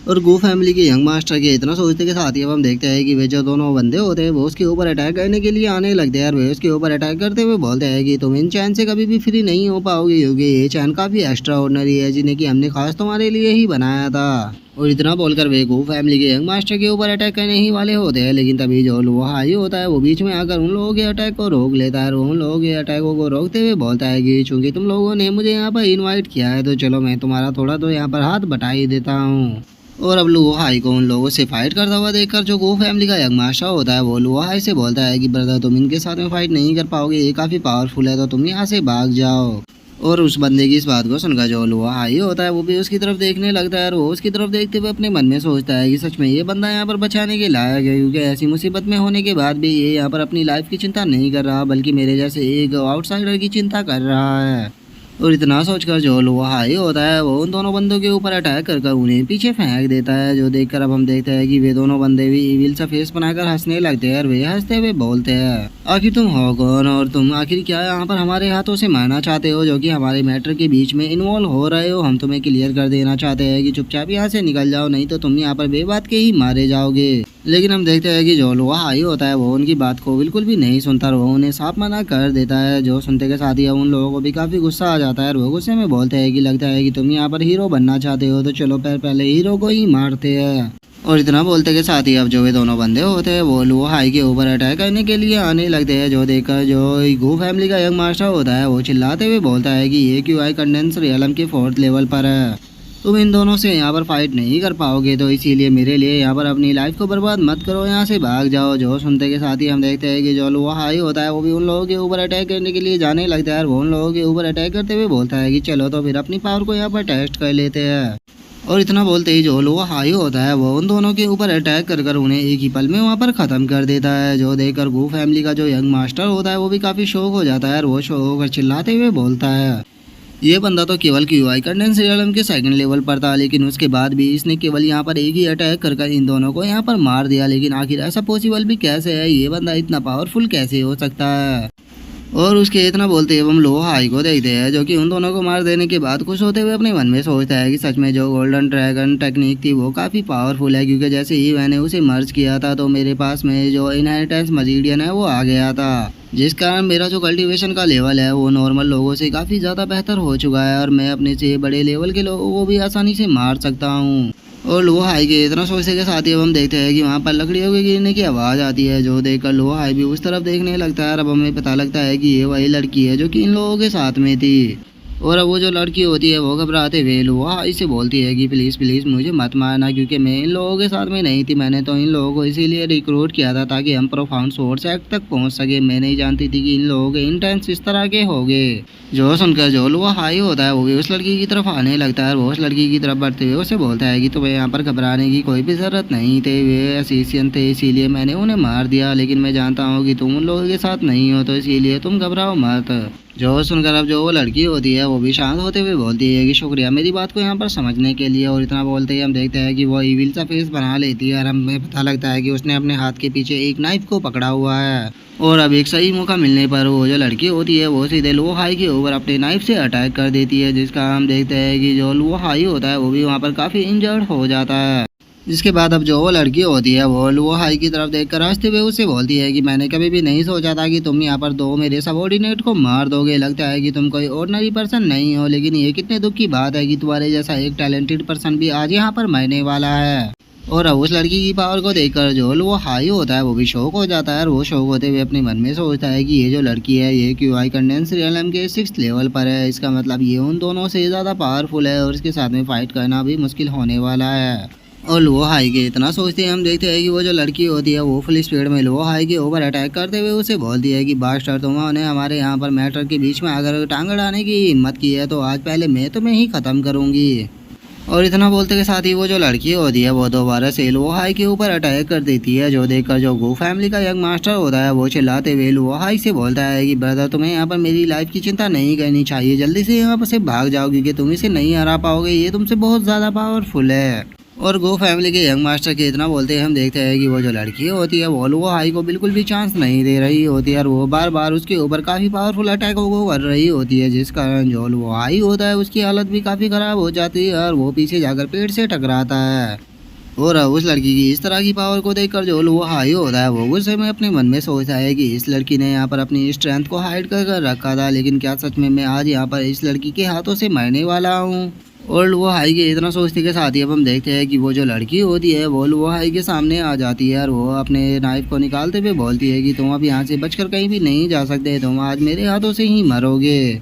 और गो फैमिली के यंग मास्टर के इतना सोचते के साथ ही अब हम देखते हैं कि वे जो दोनों बंदे होते हैं वो उसके ऊपर अटैक करने के लिए आने लगते हैं और वे उसके ऊपर अटैक करते हुए बोलते हैं कि तुम इन चैन से कभी भी फ्री नहीं हो पाओगे, क्योंकि ये चैन काफ़ी एक्स्ट्रा ऑर्डिनरी है जिन्हें कि हमने खास तुम्हारे लिए ही बनाया था। और इतना बोलकर वे गो फैमिली के यंग मास्टर के ऊपर अटैक करने ही वाले होते हैं, लेकिन तभी जो लो हाई होता है वो बीच में आकर उन लोगों के अटैक को रोक लेता है और उन लोगों के अटैकों को रोकते हुए बोलता है कि चूंकि तुम लोगों ने मुझे यहाँ पर इन्वाइट किया है तो चलो मैं तुम्हारा थोड़ा तो यहाँ पर हाथ बटा ही देता हूँ। और अब लो हाई को उन लोगों से फाइट करता हुआ देखकर जो गो फैमिली का यंग मास्टर होता है वो लो हाई से बोलता है कि ब्रदर तुम इनके साथ में फाइट नहीं कर पाओगे, ये काफ़ी पावरफुल है, तो तुम यहाँ से भाग जाओ। और उस बंदे की इस बात को सुनकर जो लो हाई होता है वो भी उसकी तरफ देखने लगता है और वो उसकी तरफ देखते हुए अपने मन में सोचता है कि सच में ये बंदा यहाँ पर बचाने के लायक है, क्योंकि ऐसी मुसीबत में होने के बाद भी ये यहाँ पर अपनी लाइफ की चिंता नहीं कर रहा बल्कि मेरे जैसे एक आउटसाइडर की चिंता कर रहा है। और इतना सोचकर जो लोहा हाई होता है वो उन दोनों बंदों के ऊपर अटैक कर उन्हें पीछे फेंक देता है। जो देखकर अब हम देखते हैं कि वे दोनों बंदे भी इविल सा फेस बनाकर हंसने लगते हैं और वे हंसते हुए बोलते हैं, आखिर तुम हो कौन और तुम आखिर क्या यहाँ पर हमारे हाथों से मारना चाहते हो, जो कि हमारे मैटर के बीच में इन्वॉल्व हो रहे हो। हम तुम्हें क्लियर कर देना चाहते हैं कि चुपचाप यहाँ से निकल जाओ, नहीं तो तुम यहाँ पर बेबात के ही मारे जाओगे। लेकिन हम देखते हैं कि जो लोहा हाई होता है वो उनकी बात को बिल्कुल भी नहीं सुनता और वो उन्हें साफ मना कर देता है। जो सुनते के साथ ही उन लोगों को भी काफी गुस्सा आ जाता है और वो गुस्से में बोलते हैं कि लगता है कि तुम यहाँ पर हीरो बनना चाहते हो, तो चलो पहले हीरो को ही मारते हैं। और इतना बोलते के साथ ही अब जो वे दोनों बंदे होते हैं वो लोहा हाई के ऊपर अटैक करने के लिए आने लगते हैं। जो देखकर जो गो फैमिली का यंग मास्टर होता है वो चिल्लाते हुए बोलता है कि ये क्यों आई कंडेंस रियलम के 4th लेवल पर है, तुम इन दोनों से यहाँ पर फाइट नहीं कर पाओगे, तो इसीलिए मेरे लिए यहाँ पर अपनी लाइफ को बर्बाद मत करो, यहाँ से भाग जाओ। जो सुनते के साथ ही हम देखते हैं कि जो लोहा हाई होता है वो भी उन लोगों के ऊपर अटैक करने के लिए जाने लगता है और वो उन लोगों के ऊपर अटैक करते हुए बोलता है कि चलो तो फिर अपनी पावर को यहाँ पर टेस्ट कर लेते हैं। और इतना बोलते ही जो लोहा हाई होता है वो उन दोनों के ऊपर अटैक कर उन्हें एक ही पल में वहाँ पर ख़त्म कर देता है। जो देखकर गू फैमिली का जो यंग मास्टर होता है वो भी काफ़ी शौक हो जाता है और वो शौक होकर चिल्लाते हुए बोलता है, ये बंदा तो केवल क्यूआई कंडेंस रियलम के 2nd लेवल पर था, लेकिन उसके बाद भी इसने केवल यहाँ पर एक ही अटैक कर इन दोनों को यहाँ पर मार दिया। लेकिन आखिर ऐसा पॉसिबल भी कैसे है, ये बंदा इतना पावरफुल कैसे हो सकता है। और उसके इतना बोलते हुए हम लोहा हाई को देखते हैं जो कि उन दोनों को मार देने के बाद खुश होते हुए अपने मन में सोचता है कि सच में जो गोल्डन ड्रैगन टेक्निक थी वो काफ़ी पावरफुल है, क्योंकि जैसे ही मैंने उसे मर्ज किया था तो मेरे पास में जो इनहेरिटेंस मजीडियन है वो आ गया था, जिस कारण मेरा जो कल्टीवेशन का लेवल है वो नॉर्मल लोगों से काफ़ी ज़्यादा बेहतर हो चुका है और मैं अपने से बड़े लेवल के लोगों को भी आसानी से मार सकता हूँ। और लोहा हाई के इतना सोचने के साथ ही अब हम देखते हैं कि वहाँ पर लकड़ियों के गिरने की आवाज़ आती है। जो देखकर लोहा हाई भी उस तरफ देखने लगता है और अब हमें पता लगता है कि ये वही लड़की है जो कि इन लोगों के साथ में थी। और अब वो जो लड़की होती है वो घबराते हुए लोहा हाई से बोलती है कि प्लीज़ प्लीज़ मुझे मत मारना, क्योंकि मैं इन लोगों के साथ में नहीं थी, मैंने तो इन लोगों को इसीलिए रिक्रूट किया था ताकि हम प्रोफाउंड सोर्स एक्ट तक पहुंच सके। मैं नहीं जानती थी कि इन लोगों के इंटेंस इस तरह के होंगे। जो सुनकर जो लोहा हाई होता है वो भी उस लड़की की तरफ आने लगता है और वो उस लड़की की तरफ बढ़ते हुए उसे बोलता है कि तुम्हें यहाँ पर घबराने की कोई भी ज़रूरत नहीं थी, वे असिस्टेंट थे इसीलिए मैंने उन्हें मार दिया, लेकिन मैं जानता हूँ कि तुम उन लोगों के साथ नहीं हो, तो इसीलिए तुम घबराओ मत। जो सुनकर अब जो वो लड़की होती है वो भी शांत होते हुए बोलती है कि शुक्रिया मेरी बात को यहाँ पर समझने के लिए। और इतना बोलते ही हम देखते हैं कि वो इविल सा फेस बना लेती है और हमें पता लगता है कि उसने अपने हाथ के पीछे एक नाइफ को पकड़ा हुआ है। और अब एक सही मौका मिलने पर वो जो लड़की होती है वो सीधे लोहा हाई के ऊपर अपने नाइफ से अटैक कर देती है, जिसका हम देखते हैं कि जो लोहा हाई होता है वो भी वहाँ पर काफ़ी इंजर्ड हो जाता है। जिसके बाद अब जो वो लड़की होती है वो लोहा हाई की तरफ देखकर हंसते हुए उसे बोलती है कि मैंने कभी भी नहीं सोचा था कि तुम यहाँ पर दो मेरे सबॉर्डिनेट को मार दोगे, लगता है कि तुम कोई ऑर्डिनरी पर्सन नहीं हो, लेकिन ये कितने दुख की बात है कि तुम्हारे जैसा एक टैलेंटेड पर्सन भी आज यहाँ पर मरने वाला है। और अब उस लड़की की पावर को देखकर जो लोहा हाई होता है वो भी शौक हो जाता है और वो शौक होते हुए अपने मन में सोचता है कि ये जो लड़की है ये क्यूआई कंडेंस रियलम के 6th लेवल पर है, इसका मतलब ये उन दोनों से ज़्यादा पावरफुल है और इसके साथ में फाइट करना भी मुश्किल होने वाला है। और लोहा हाई के इतना सोचते हैं हम देखते हैं कि वो जो लड़की होती है वो फुल स्पीड में लोहा हाई के ऊपर अटैक करते हुए उसे बोलती है कि बास्टर तुमने हमारे यहाँ पर मैटर के बीच में अगर टांग अड़ाने की हिम्मत की है तो आज पहले मैं तुम्हें ही ख़त्म करूँगी। और इतना बोलते के साथ ही वो जो लड़की होती है वो दोबारा से लोहा हाई के ऊपर अटैक कर देती है। जो देखकर जो गो फैमिली का यंग मास्टर होता है वो चिल्लाते हुए लोहा हाई से बोलता है कि ब्रदर तुम्हें यहाँ पर मेरी लाइफ की चिंता नहीं करनी चाहिए, जल्दी से यहाँ पर से भाग जाओ क्योंकि तुम इसे नहीं हरा पाओगे, ये तुमसे बहुत ज़्यादा पावरफुल है। और गो फैमिली के यंग मास्टर के इतना बोलते हैं हम देखते हैं कि वो जो लड़की होती है वो लोहा हाई को बिल्कुल भी चांस नहीं दे रही होती है और वो बार बार उसके ऊपर काफ़ी पावरफुल अटैकों को कर रही होती है, जिस कारण जो लोहा हाई होता है उसकी हालत भी काफ़ी ख़राब हो जाती है और वो पीछे जाकर पेड़ से टकराता है। और उस लड़की की इस तरह की पावर को देखकर जो लोहा हाई होता है वो गुस्से में अपने मन में सोचता है कि इस लड़की ने यहाँ पर अपनी स्ट्रेंथ को हाइड कर रखा था, लेकिन क्या सच में मैं आज यहाँ पर इस लड़की के हाथों से मरने वाला हूँ। और लोहा हाई के इतना सोचते के साथ ही अब हम देखते हैं कि वो जो लड़की होती है वो लोहा हाई के सामने आ जाती है और वो अपने नाइफ को निकालते हुए बोलती है कि तुम अब यहाँ से बचकर कहीं भी नहीं जा सकते, तुम आज मेरे हाथों से ही मरोगे।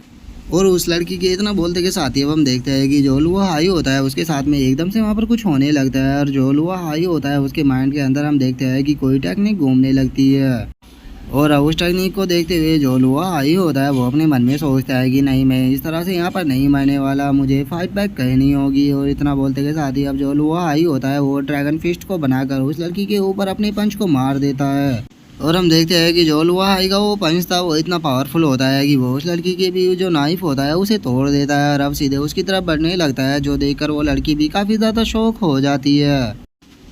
और उस लड़की के इतना बोलते के साथ ही अब हम देखते हैं कि जो लोहा हाई होता है उसके साथ में एकदम से वहाँ पर कुछ होने लगता है और जो लोहा हाई होता है उसके माइंड के अंदर हम देखते हैं कि कोई टेक्निक घूमने लगती है। और उस टेक्निक को देखते हुए जो लोहा हाई होता है वो अपने मन में सोचता है कि नहीं मैं इस तरह से यहाँ पर नहीं मरने वाला, मुझे फाइट बैक करनी होगी। और इतना बोलते के साथ ही अब जो लोहा हाई होता है वो ड्रैगन फिस्ट को बनाकर उस लड़की के ऊपर अपने पंच को मार देता है। और हम देखते हैं कि जो लोहा हाई का वो पंच था वो इतना पावरफुल होता है कि वो उस लड़की के भी जो नाइफ होता है उसे तोड़ देता है और अब सीधे उसकी तरफ बढ़ने लगता है, जो देखकर वो लड़की भी काफ़ी ज़्यादा शौक हो जाती है।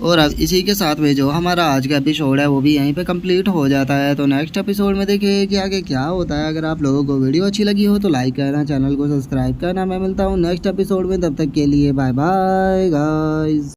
और अब इसी के साथ में जो हमारा आज का एपिसोड है वो भी यहीं पे कंप्लीट हो जाता है। तो नेक्स्ट एपिसोड में देखिए कि आगे क्या होता है। अगर आप लोगों को वीडियो अच्छी लगी हो तो लाइक करना, चैनल को सब्सक्राइब करना। मैं मिलता हूँ नेक्स्ट एपिसोड में, तब तक के लिए बाय बाय गाइस।